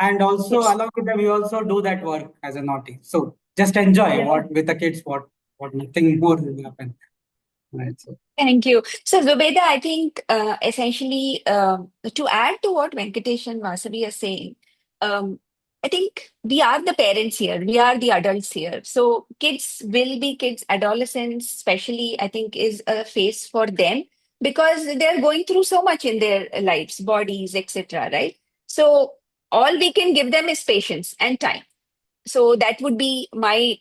B: and also
A: Yes.
B: along with them, we also do that work as a naughty. So just enjoy
C: Yeah.
B: what with the kids, what nothing more will happen. Right. So
A: Thank you. So, Zubeda, I think essentially to add to what Venkatesh and Vasavi are saying, I think we are the parents here, we are the adults here. So, kids will be kids, adolescents, especially, I think, is a phase for them because they're going through so much in their lives, bodies, etc. Right? So, all we can give them is patience and time. So that would be my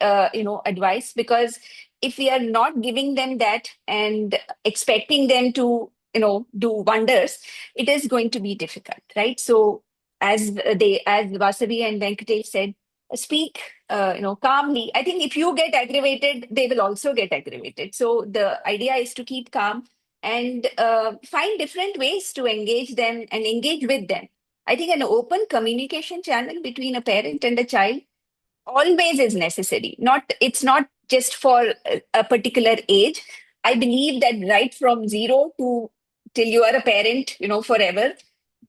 A: advice, because if we are not giving them that and expecting them to do wonders, it is going to be difficult, right? So as Vasavi and Venkatesh said, speak calmly. I think if you get aggravated, they will also get aggravated. So the idea is to keep calm and find different ways to engage them and engage with them. I think an open communication channel between a parent and a child always is necessary. It's not just for a particular age. I believe that right from zero to till you are a parent, forever,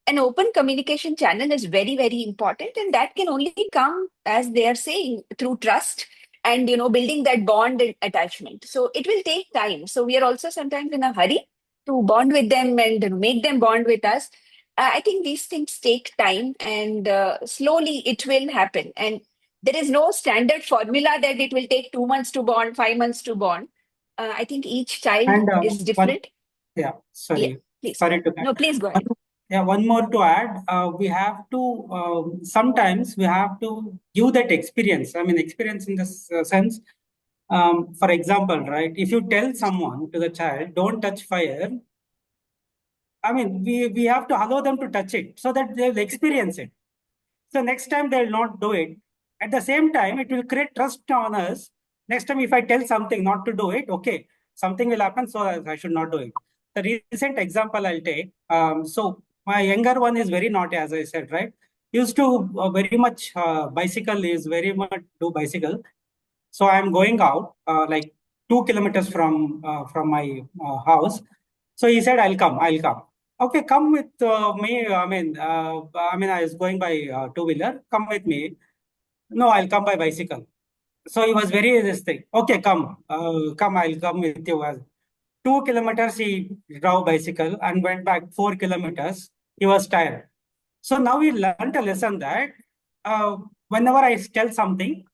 A: an open communication channel is very, very important, and that can only come, as they are saying, through trust and building that bond and attachment. So it will take time. So we are also sometimes in a hurry to bond with them and make them bond with us. I think these things take time, and slowly it will happen. And there is no standard formula that it will take 2 months to bond, 5 months to bond. I think each child
B: and
A: is
B: one
A: different.
B: yeah,
A: Yeah, please.
B: sorry to that.
A: No, please go
B: One,
A: ahead.
B: yeah, one more to add. We have to sometimes we have to give that experience. I mean, experience in this sense. For example, right? If you tell someone to the child, "Don't touch fire," I mean, we have to allow them to touch it so that they'll experience it. So next time they'll not do it. At the same time, it will create trust on us. Next time, if I tell something not to do it, okay, something will happen, so I should not do it. The recent example I'll take. So my younger one is very naughty, as I said, right? Used to very much bicycle. Is very much do bicycle. So I'm going out like 2 kilometers from my house. So he said, I'll come. Okay, come with me. I was going by two-wheeler. Come with me. No, I'll come by bicycle. So he was very this thing. Okay, come. I'll come with you. 2 kilometers he drove bicycle and went back 4 kilometers. He was tired. So now he learned a lesson that whenever I tell something,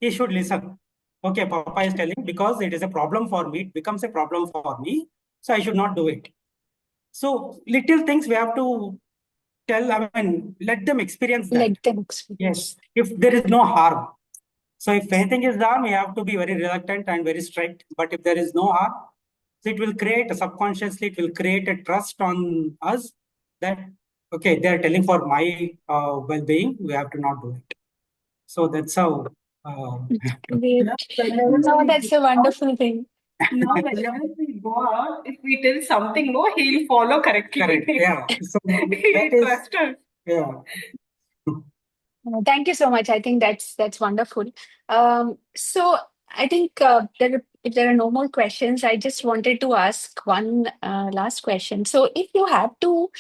B: he should listen. Okay, Papa is telling because it is a problem for me. It becomes a problem for me. So I should not do it. So little things we have to tell, I mean, let them experience that.
A: Let them experience.
B: Yes. If there is no harm. So if anything is done, we have to be very reluctant and very strict. But if there is no harm, so it will create subconsciously, it will create a trust on us that, okay, they are telling for my well-being, we have to not do it. So that's how.
A: Great. No, that's a wonderful thing.
C: Now, whenever we go out, if we tell something, no, he'll follow correctly.
B: Correct. Yeah. So that
C: He'll
B: is,
C: trust us.
B: yeah.
A: Thank you so much. I think that's wonderful. So I think if there are no more questions, I just wanted to ask one last question. So if you had to,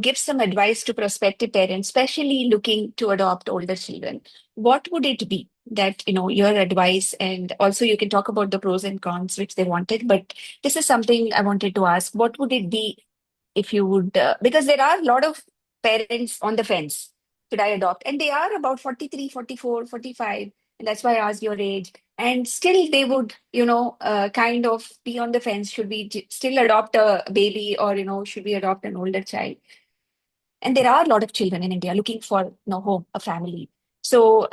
A: give some advice to prospective parents, especially looking to adopt older children, what would it be that your advice? And also you can talk about the pros and cons which they wanted. But this is something I wanted to ask. What would it be if you would? Because there are a lot of parents on the fence, should I adopt? And they are about 43, 44, 45. And that's why I asked your age. And still they would, kind of be on the fence. Should we still adopt a baby, or, should we adopt an older child? And there are a lot of children in India looking for, home, a family. So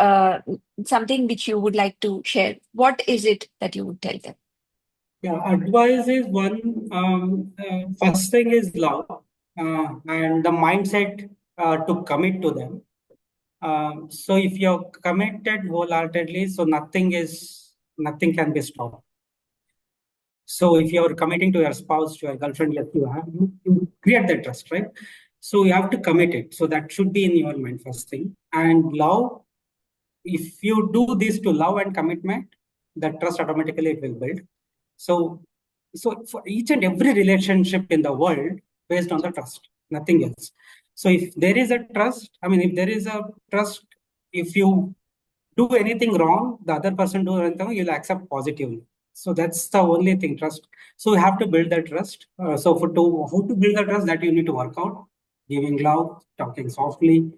A: something which you would like to share, what is it that you would tell them?
B: Yeah, advice is one. First thing is love, and the mindset to commit to them. So if you're committed wholeheartedly, so nothing can be stopped. So if you're committing to your spouse, to your girlfriend, yes, you create that trust, right? So you have to commit it. So that should be in your mind first thing. And love, if you do this to love and commitment, that trust automatically it will build. So for each and every relationship in the world based on the trust, nothing else. So if there is a trust, if there is a trust, if you do anything wrong, the other person do anything wrong, you'll accept positively. So that's the only thing, trust. So you have to build that trust. So how to build the trust, that you need to work out, giving love, talking softly,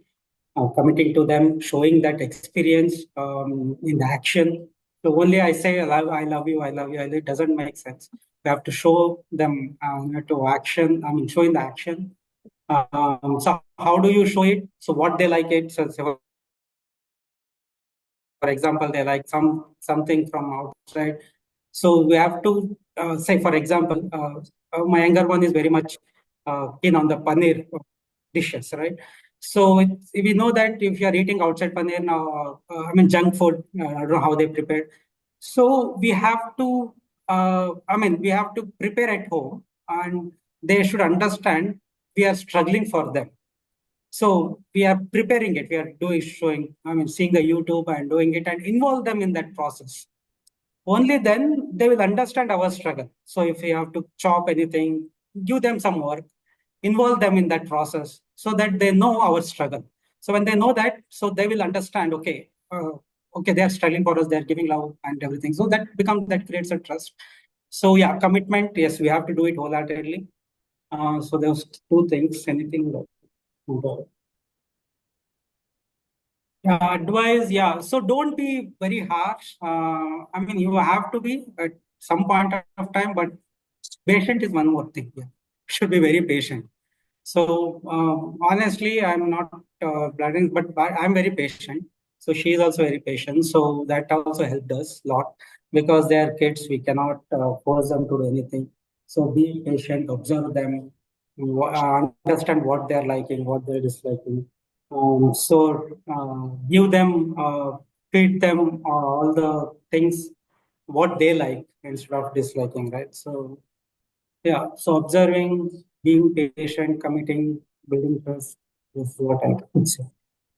B: committing to them, showing that experience in the action. So only I say I love you, I love you. It doesn't make sense. We have to show them to action. Showing the action. So how do you show it? So what they like it. So for example, they like something from outside. So we have to say, for example, my younger one is very much keen on the paneer dishes, right? So we know that if you are eating outside paneer now, junk food, I don't know how they prepare. So we have to, we have to prepare at home, and they should understand we are struggling for them. So we are preparing it. We are seeing the YouTube and doing it and involve them in that process. Only then they will understand our struggle. So if we have to chop anything, give them some work, involve them in that process so that they know our struggle. So when they know that, so they will understand, okay, they are struggling for us, they are giving love and everything. So that creates a trust. So yeah, commitment, yes, we have to do it wholeheartedly. So those two things, anything like advice, yeah. So don't be very harsh. You have to be at some point of time, but patient is one more thing. Yeah, should be very patient. So honestly, I'm not blathering, but I'm very patient. So she is also very patient. So that also helped us a lot because they are kids. We cannot force them to do anything. So be patient, observe them, understand what they're liking, what they're disliking. Give them, feed them all the things what they like instead of disliking, right? So yeah, so observing, being patient, committing, building trust is what I would say.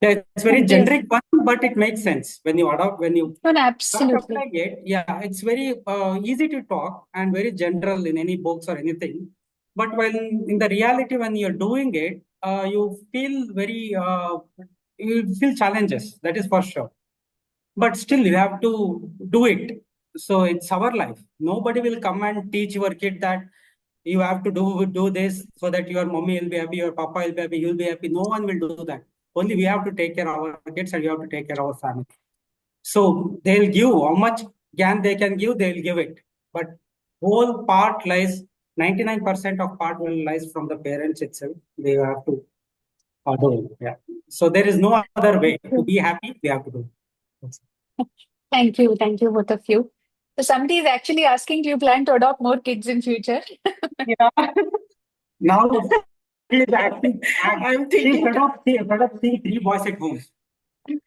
B: Yeah, it's very
A: Thank you.
B: generic one, but it makes sense when you
A: No,
B: start
A: absolutely.
B: applying it. Yeah, it's very easy to talk and very general in any books or anything. But when in the reality, when you're doing it, you feel challenges. That is for sure. But still, you have to do it. So it's our life. Nobody will come and teach your kid that you have to do this so that your mommy will be happy, your papa will be happy, you'll be happy. No one will do that. Only we have to take care of our kids and we have to take care of our family. So they'll give how much gyan they can give, they'll give it. But whole part lies, 99% of part will lies from the parents itself. They have to do it. Yeah. So there is no other way to be happy. We have to do it. That's it.
A: Thank you. Thank you, both of you. So somebody is actually asking, do you plan to adopt more kids in future?
C: Yeah.
B: Now she's acting.
C: I'm
B: She
C: thinking.
B: fed up seeing three boys at home.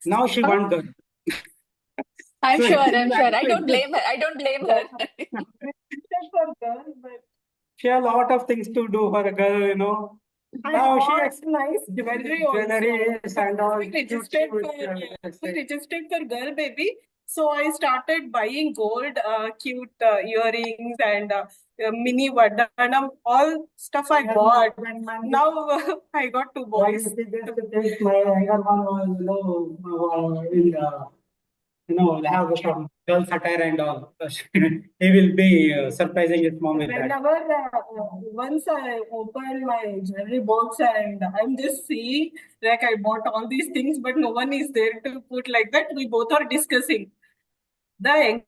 B: Now she wants girl.
A: I'm
B: So
A: sure.
B: it is
A: I'm sure. I
B: actually
A: don't blame her. I don't blame her.
C: For girl, but
B: she has a lot of things to do for a girl.
C: I
B: Now she
C: bought
B: acts
C: nice jewelry
B: jewelry and all.
C: We registered for girl baby. So I started buying gold, cute earrings and mini vardhanam, all stuff I bought. Now I got two boys.
B: My younger one was, in have some girl satire and all. He will be surprising his mom with that.
C: Whenever once I open my jewelry box and I'm just seeing like I bought all these things, but no one is there to put like that. We both are discussing. The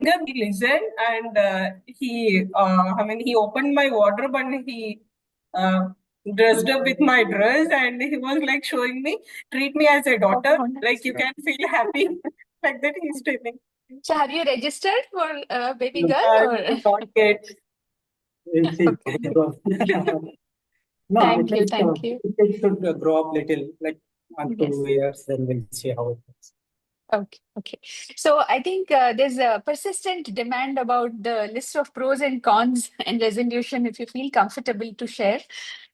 C: younger he listened and he opened my wardrobe and he uh, dressed up with my dress and he was like showing me, treat me as a daughter,
A: Oh, nice.
C: like you can feel happy, like that he's telling.
A: So have you registered for baby girl or?
C: Not yet.
B: We'll see.
A: Okay.
B: No,
A: Thank you, thank you.
B: it should grow up little, like 1
A: Yes.
B: 2 years, then we'll see how it goes.
A: Okay, okay. So I think there's a persistent demand about the list of pros and cons and resolution. If you feel comfortable to share,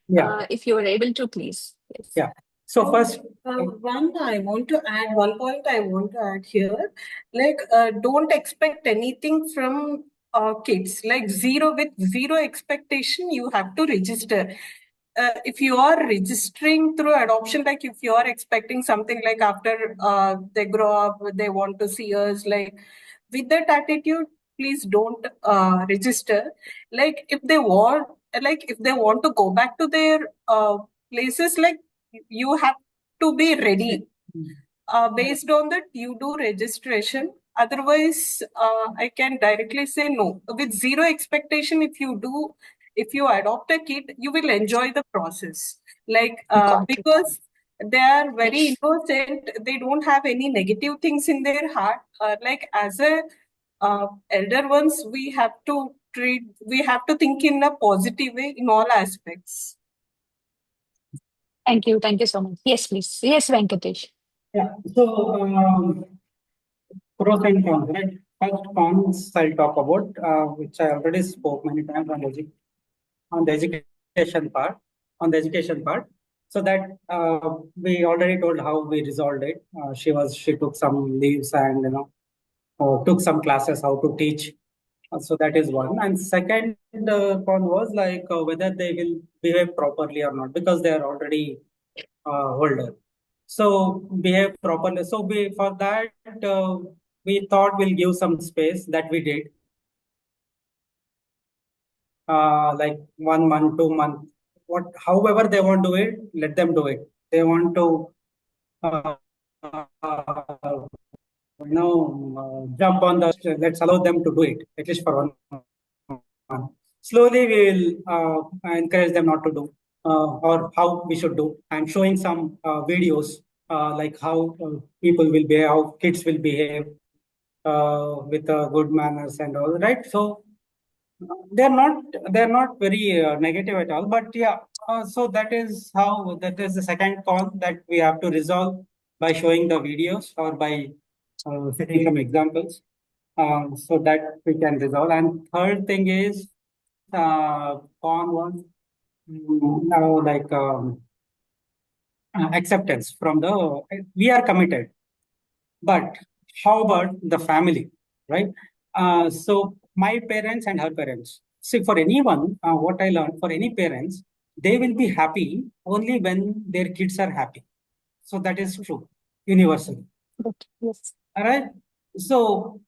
B: Yeah,
A: if you are able to, please. Yes.
B: yeah. So first,
C: One point I want to add here, like don't expect anything from kids. Like with zero expectation, you have to register. If you are registering through adoption, like if you are expecting something like after they grow up, they want to see us, like with that attitude, please don't register. If they want to go back to their places, like you have to be ready. Based on that, you do registration. Otherwise, I can directly say no. With zero expectation, if you adopt a kid, you will enjoy the process.
A: Got it.
C: Because they are very innocent, they don't have any negative things in their heart. As a elder ones, we have to think in a positive way in all aspects.
A: Thank you. Thank you so much. Yes, please. Yes, Venkatesh.
B: yeah. So pros and cons, right? First cons I'll talk about, which I already spoke many times on the education part. On the education part, so that we already told how we resolved it. She took some leaves and took some classes how to teach. So that is one. And second con was like whether they will behave properly or not because they are already older. So behave properly. So for that we thought we'll give some space that we did. Like 1 month, 2 month, however they want to do it, let them do it. They want to uh, jump on the, let's allow them to do it at least for 1 month. Slowly we will encourage them not to do or how we should do, and showing some videos like how people will behave, how kids will behave with good manners and all, right? So they're not very negative at all, but yeah, so that is the second con that we have to resolve by showing the videos or by setting some examples, so that we can resolve. And third thing is con one, now like acceptance from the, we are committed, but how about the family, right? So my parents and her parents. See, for anyone, what I learned, for any parents, they will be happy only when their kids are happy. So that is true, universally.
A: Yes.
B: All right. So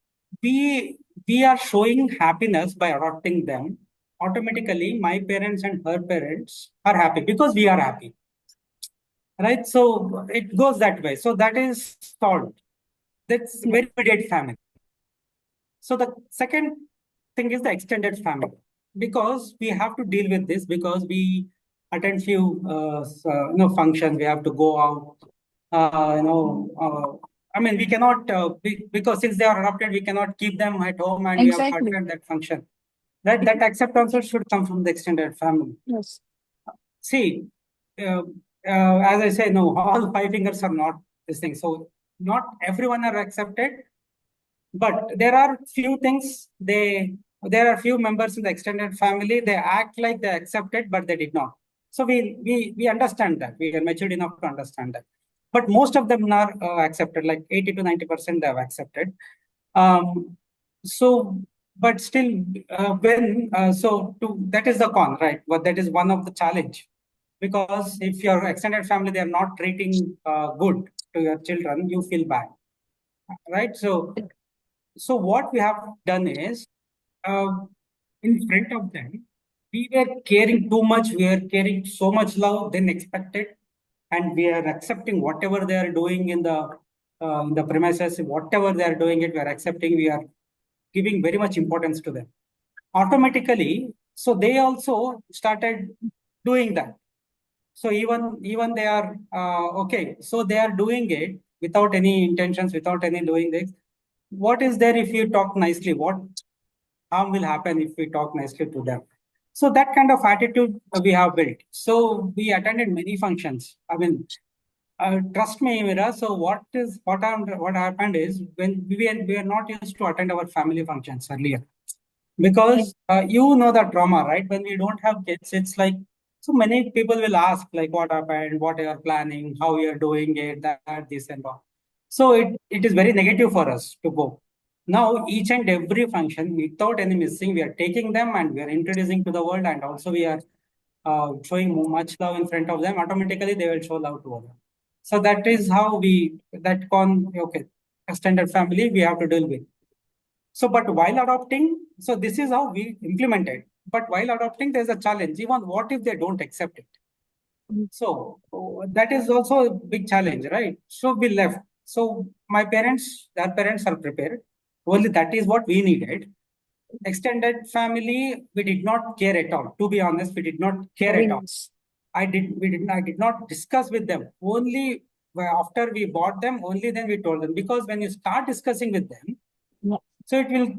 B: we are showing happiness by adopting them. Automatically, my parents and her parents are happy because we are happy. Right. So it goes that way. So that is solved. That's very immediate family. So the second thing is the extended family, because we have to deal with this because we attend few functions. We have to go out. I mean, we cannot because since they are adopted, we cannot keep them at home, and we have to
A: Exactly.
B: attend that function. That acceptance also should come from the extended family.
A: Yes.
B: See, as I say, no, all five fingers are not this thing. So not everyone are accepted, but there are few things there are few members in the extended family, they act like they accepted, but they did not. So we understand that. We are matured enough to understand that. But most of them are accepted, like 80 to 90% they have accepted. So, but still, that is the con, right? But that is one of the challenge, because if your extended family they are not treating good to your children, you feel bad. right? So what we have done is, in front of them, we were caring too much. We were caring so much love than expected, and we are accepting whatever they are doing in the premises, whatever they are doing it, we are accepting. We are giving very much importance to them. Automatically, so they also started doing that. So even they are okay. So they are doing it without any intentions, without any doing this. What is there if you talk nicely? What harm will happen if we talk nicely to them? So that kind of attitude we have built. So we attended many functions. I mean, trust me, Mira. So what happened is, when we are not used to attend our family functions earlier, because you know the trauma, right? When we don't have kids, it's like, so many people will ask like, what happened, what you are planning, how you are doing it, that, this and all. So it is very negative for us to go. Now each and every function, without any missing, we are taking them and we are introducing to the world, and also we are showing much love in front of them. Automatically they will show love to others. So that is how okay, extended family we have to deal with. So, but while adopting, so this is how we implement it. But while adopting, there's a challenge. Even what if they don't accept it? So that is also a big challenge, right? So we left. So their parents are prepared. Only that is what we needed. Extended family, we did not care at all. To be honest, we did not care
A: Very
B: at all.
A: nice.
B: I did not discuss with them. Only after we bought them, only then we told them. Because when you start discussing with them,
A: Yeah.
B: so it will,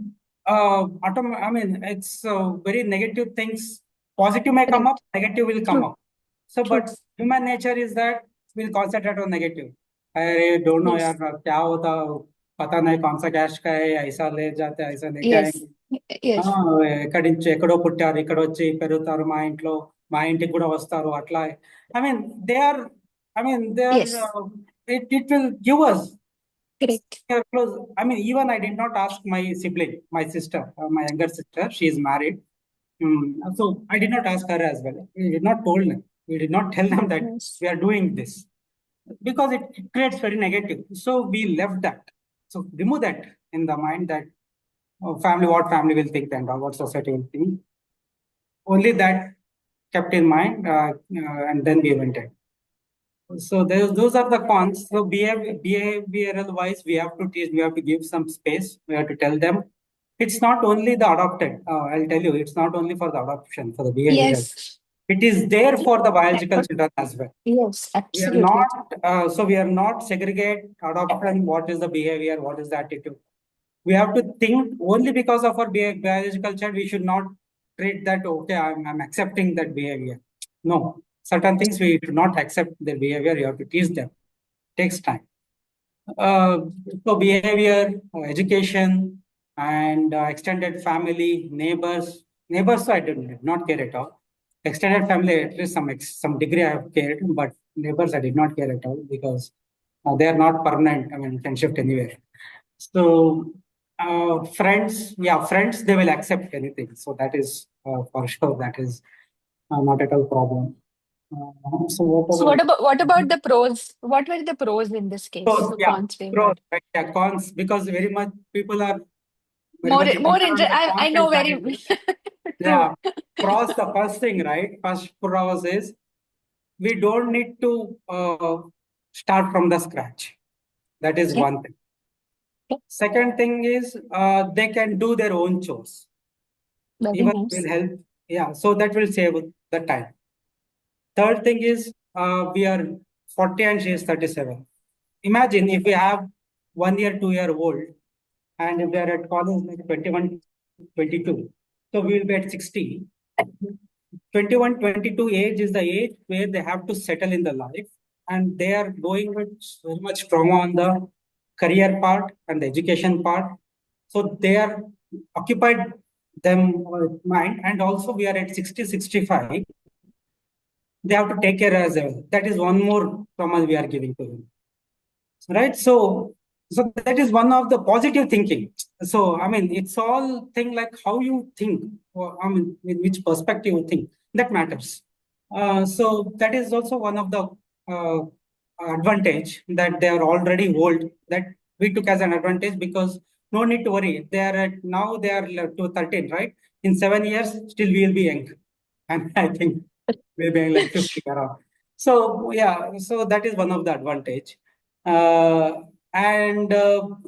B: I mean, it's very negative things. Positive may come up,
A: Correct.
B: negative will come
A: True.
B: up. So,
A: True.
B: but human nature is that we'll concentrate on negative. अरे don't know
A: Yes.
B: यार क्या होता, पता नहीं कौन सा cash का है, ऐसा ले जाते हैं, ऐसा लेके
A: Yes.
B: आएंगे.
A: Yes.
B: ఎక్కడి నుంచి ఎక్కడో పుట్టారు, ఇక్కడ వచ్చి పెరుగుతారు మా ఇంట్లో, మా ఇంటికి కూడా వస్తారు అట్లా. I mean, they are,
A: Yes.
B: it will give us.
A: Correct.
B: We are close. I mean, even I did not ask my sibling, my sister, my younger sister. She is married. So I did not ask her as well. We did not told them. We did not tell them that
A: Yes.
B: we are doing this, because it creates very negative. So we left that. So remove that in the mind, that what family will think and what society will think. Only that kept in mind, and then we went ahead. So those are the cons. So behavioral wise, we have to teach, we have to give some space, we have to tell them. It's not only the adopted. I'll tell you, it's not only for the adoption, for the behavioral.
A: Yes.
B: It is there for the biological children as well.
A: Yes.
B: We are
A: Absolutely.
B: not, so we are not segregate adoption. What is the behavior? What is the attitude? We have to think only because of our biological child. We should not treat that, okay, I'm accepting that behavior. No, certain things we should not accept their behavior. You have to teach them. Takes time. Uh, so behavior, education, and extended family, neighbors. Neighbors, I did not care at all. Extended family, at least some degree I have cared, but neighbors I did not care at all, because they are not permanent. I mean, you can shift anywhere. So friends, yeah, friends, they will accept anything. So that is for sure. That is not at all problem. So
A: So what about the pros? What were the pros in this case?
B: So
A: So
B: yeah,
A: cons we've
B: pros,
A: heard.
B: right? Yeah, cons, because very much people are very
A: More
B: much
A: more
B: concerned on the cons
A: I know
B: and
A: very
B: negatives.
A: true.
B: Yeah, pros, the first thing, right? First pros is we don't need to start from the scratch. That is
A: Okay.
B: one thing.
A: Okay.
B: Second thing is they can do their own chores.
A: Very
B: Even
A: nice.
B: will help. Yeah, so that will save the time. Third thing is we are 40 and she is 37. Imagine if we have 1 year, 2 year old, and if they are at college like 21, 22, so we will be at 60. 21, 22 age is the age where they have to settle in the life, and they are going with very much trauma on the career part and the education part. So they are occupied them mind, and also we are at 60, 65. They have to take care as well. That is one more trauma we are giving to them, right? So that is one of the positive thinking. So I mean, it's all thing like how you think, or I mean, with which perspective you think, that matters. So that is also one of the uh, advantage, that they are already old, that we took as an advantage because no need to worry. Now they are to 13, right? In 7 years, still we will be young. And I think we'll be like 50 around. So yeah, so that is one of the advantage. Uh, and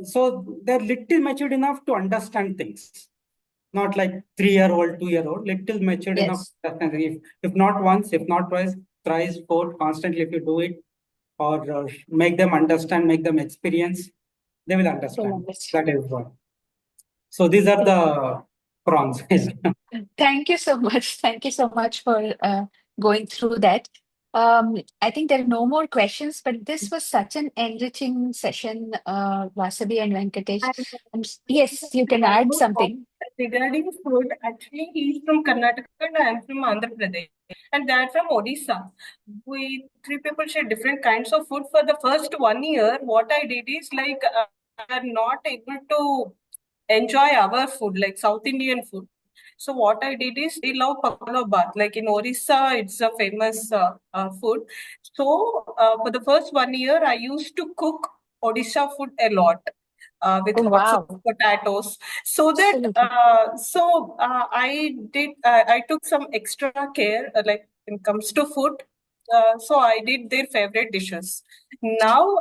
B: so they're little matured enough to understand things. Not like 3-year-old, 2-year-old, little matured enough
A: Yes,
B: to understand. If not once, if not twice, thrice, four, constantly if you do it, or make them understand, make them experience, they will
A: will
B: understand.
A: understand.
B: That is what. So these are the pros.
A: Thank you so much. Thank you so much for going through that. I think there are no more questions, but this was such an enriching session, Vasavi and Venkatesh.
C: And
A: Yes, you can
C: one
A: add
C: more comment
A: something.
C: regarding food. Actually, he's from Karnataka and I'm from Andhra Pradesh, and they're from Odisha. We three people share different kinds of food. For the first 1 year, what I did is like I'm not able to enjoy our food, like South Indian food. So what I did is we love pakalo bath. Like in Orissa, it's a famous food. So for the first 1 year, I used to cook Odisha food a lot with
A: Oh,
C: lots of
A: wow.
C: potatoes. So that
A: Absolutely.
C: I took some extra care like when it comes to food. So I did their favorite dishes. Now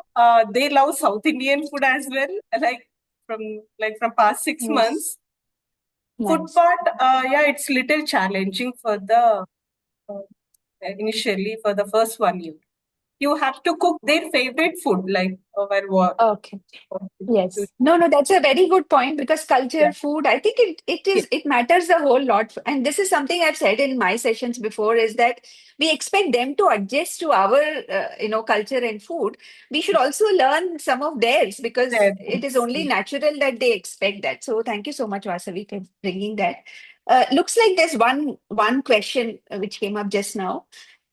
C: they love South Indian food as well. From past six
A: Yes,
C: months, food
A: nice.
C: part, yeah, it's little challenging for the uh, initially for the first 1 year. You have to cook their favorite food, like while what?
A: Okay. Yes. No, no, that's a very good point because
C: Yeah,
A: culture, food, I think
C: yeah,
A: it matters a whole lot. And this is something I've said in my sessions before is that we expect them to adjust to our, culture and food. We should also learn some of theirs because
C: there.
A: it is only natural that they expect that. So thank you so much, Vasavi, for bringing that. Looks like there's one question which came up just now.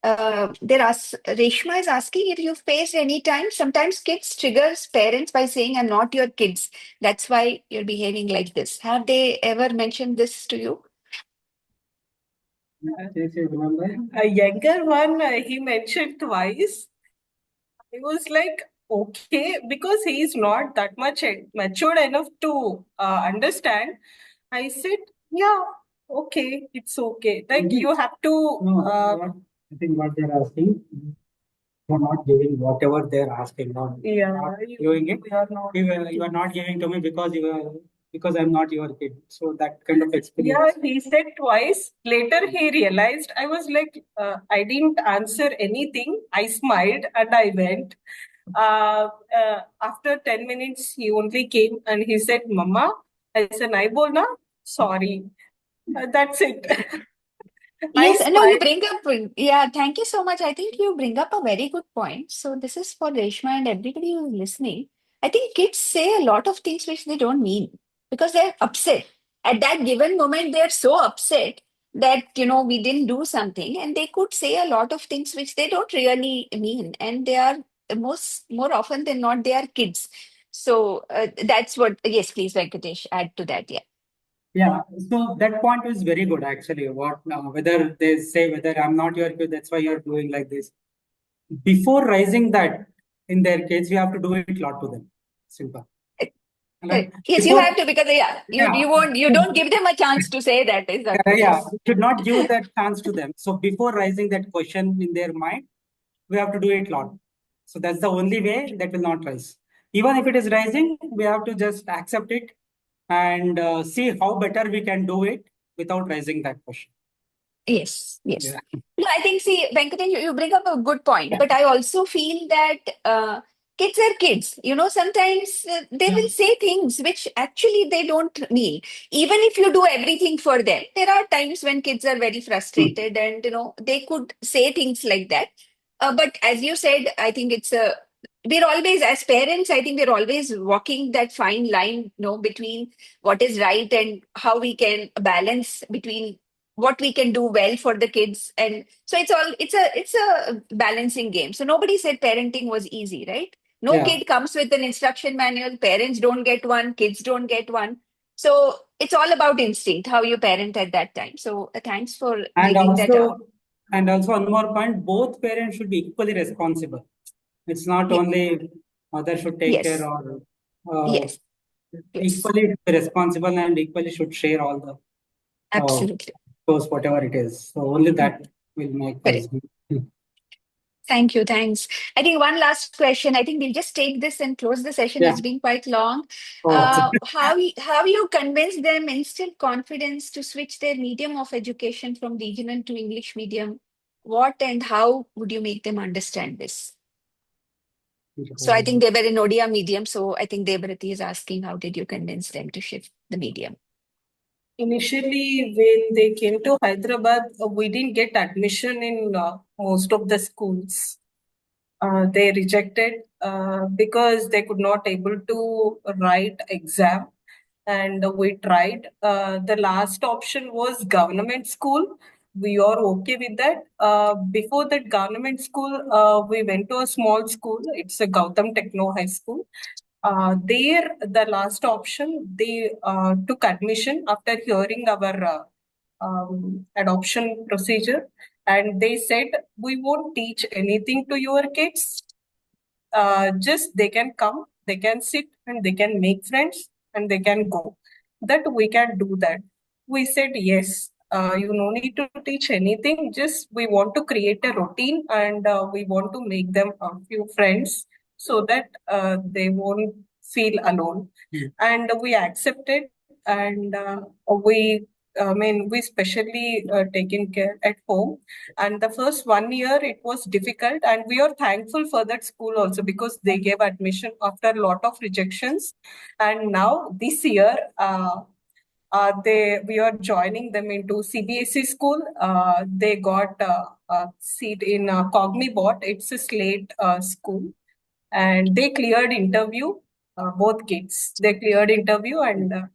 A: Reshma is asking if you've faced any time. Sometimes kids triggers parents by saying, "I'm not your kids. That's why you're behaving like this." Have they ever mentioned this to you?
B: If you remember.
C: A younger one, he mentioned twice. I was like, okay, because he is not that much matured enough to understand. I said, yeah, okay, it's okay. Like you have to.
B: No, I think what they're asking, you're not giving whatever they're asking.
C: Yeah,
B: Not giving it.
C: we are not.
B: You are not giving to me because I'm not your kid. So that kind of
C: Yeah,
B: experience.
C: he said twice. Later, he realized I was like, I didn't answer anything. I smiled and I went. After 10 minutes, he only came and he said, Mama, I said, I bolna, sorry. That's it. I
A: Yes, no, you
C: smiled.
A: bring up, yeah, thank you so much. I think you bring up a very good point. So, this is for Reshma and everybody who's listening. I think kids say a lot of things which they don't mean because they're upset. At that given moment, they're so upset that, we didn't do something, and they could say a lot of things which they don't really mean. And they are more often than not, they are kids. So, that's what, yes, please, Venkatesh, add to that. Yeah.
B: Yeah, so that point is very good actually. Whether they say whether I'm not your kid, that's why you're doing like this. Before raising that in their kids, you have to do it lot to them. Simple. Like
A: Correct. Yes, you
B: before,
A: have to because yeah,
B: yeah,
A: you don't give them a chance to say that exactly.
B: yeah,
A: Yes.
B: we should not give that chance to them. So before raising that question in their mind, we have to do it lot. So that's the only way that will not rise. Even if it is rising, we have to just accept it and see how better we can do it without raising that question.
A: Yes, yes.
B: Yeah.
A: No, I think, see, Venkatesh, you bring up a good point,
B: Yeah.
A: but I also feel that kids are kids. Sometimes they
B: Yeah.
A: will say things which actually they don't mean. Even if you do everything for them, there are times when kids are very
B: Hmm.
A: frustrated and, they could say things like that. But as you said, I think we're always, as parents, I think we're always walking that fine line, between what is right and how we can balance between what we can do well for the kids. And so it's a balancing game. So nobody said parenting was easy, right? No
B: Yeah.
A: kid comes with an instruction manual. Parents don't get one, kids don't get one. So it's all about instinct, how you parent at that time. So thanks for
B: And
A: bringing that up.
B: also, and also one more point, both parents should be equally responsible. It's not
A: Yeah.
B: only mother should take care
A: Yes.
B: or
A: Yes.
B: equally responsible and equally should share all the
A: Absolutely.
B: shows, whatever it is. So only that will make us.
A: Thank you. Thanks. I think one last question. I think we'll just take this and close the session.
B: Yeah.
A: It's been quite long.
B: Oh.
A: How you convince them, instill confidence to switch their medium of education from regional to English medium? What and how would you make them understand this? So I think they were in Odia medium. So I think Debarati is asking, how did you convince them to shift the medium?
C: Initially, when they came to Hyderabad, we didn't get admission in most of the schools. They rejected because they could not able to write exam, and we tried. The last option was government school. We are okay with that. Before that government school, we went to a small school. It's a Gautam Techno High School. There, the last option, they took admission after hearing our adoption procedure, and they said, we won't teach anything to your kids. Just they can come, they can sit, and they can make friends, and they can go. That we can do that. We said yes. You no need to teach anything. Just we want to create a routine, and we want to make them a few friends so that they won't feel alone. And we accepted, and we specially taken care at home. And the first 1 year, it was difficult. And we are thankful for that school also because they gave admission after a lot of rejections. And now this year, we are joining them into CBSE school. They got a seat in Cognibot. It's a slate school. And they cleared interview, both kids. They cleared interview and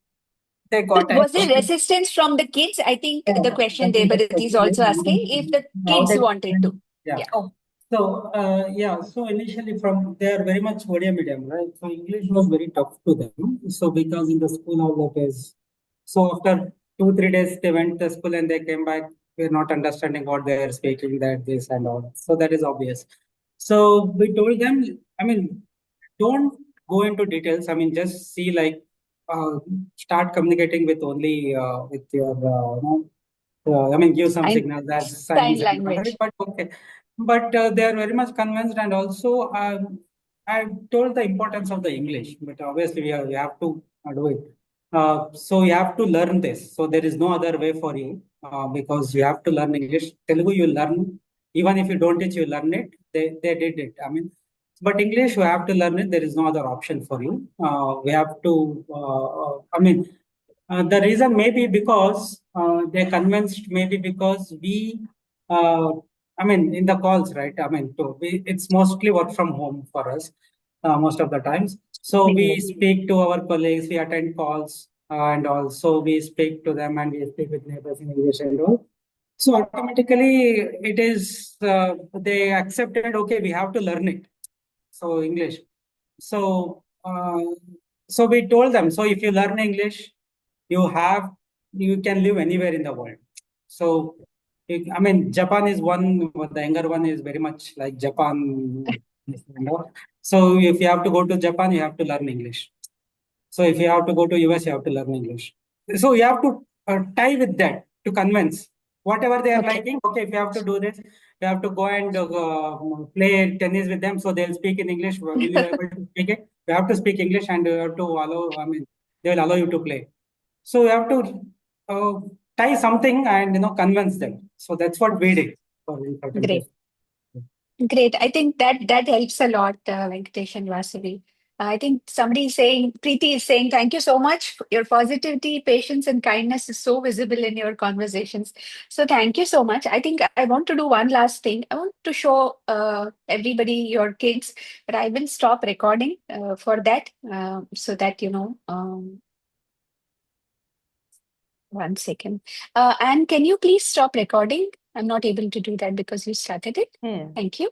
C: they got
A: Was there
C: admission.
A: resistance from the kids? I think the question Debarati is also asking if the kids wanted to.
B: Yeah.
C: Oh.
B: So initially they are very much Odia medium, right? So English was very tough to them. So because in the school all that is, so after 2-3 days they went to school and they came back, we're not understanding what they are speaking, that this and all. So that is obvious. So we told them, I mean, don't go into details. I mean, just see like start communicating with only with your I mean, give some signals as
A: Sign
B: signs and whatever,
A: language.
B: but okay. But they are very much convinced, and also I told the importance of the English. But obviously, we have to do it. So you have to learn this. So there is no other way for you because you have to learn English. Telugu you learn, even if you don't teach, you learn it. They did it. I mean, but English you have to learn it. There is no other option for you. We have to. I mean. The reason may be because they're convinced, maybe because I mean, in the calls, right? I mean, it's mostly work from home for us most of the times. So we speak to our colleagues, we attend calls, and also we speak to them and we speak with neighbors in English and all. So automatically, it is, they accepted, okay, we have to learn it. So English. So, so we told them, so if you learn English, you can live anywhere in the world. So I mean, Japan is one, the younger one is very much like Japan. So if you have to go to Japan, you have to learn English. So if you have to go to US, you have to learn English. So you have to tie with that to convince whatever they are liking. Okay, if you have to do this, you have to go and play tennis with them. So they'll speak in English. Will you be able to speak it? You have to speak English and you have to allow, I mean, they will allow you to play. So you have to tie something and convince them. So that's what we did.
A: Great. Great. I think that helps a lot, Venkatesh and Vasavi. I think somebody is saying, Preeti is saying, thank you so much. Your positivity, patience, and kindness is so visible in your conversations. So thank you so much. I think I want to do one last thing. I want to show everybody your kids, but I will stop recording for that so that, one second. And can you please stop recording? I'm not able to do that because you started it. Thank you.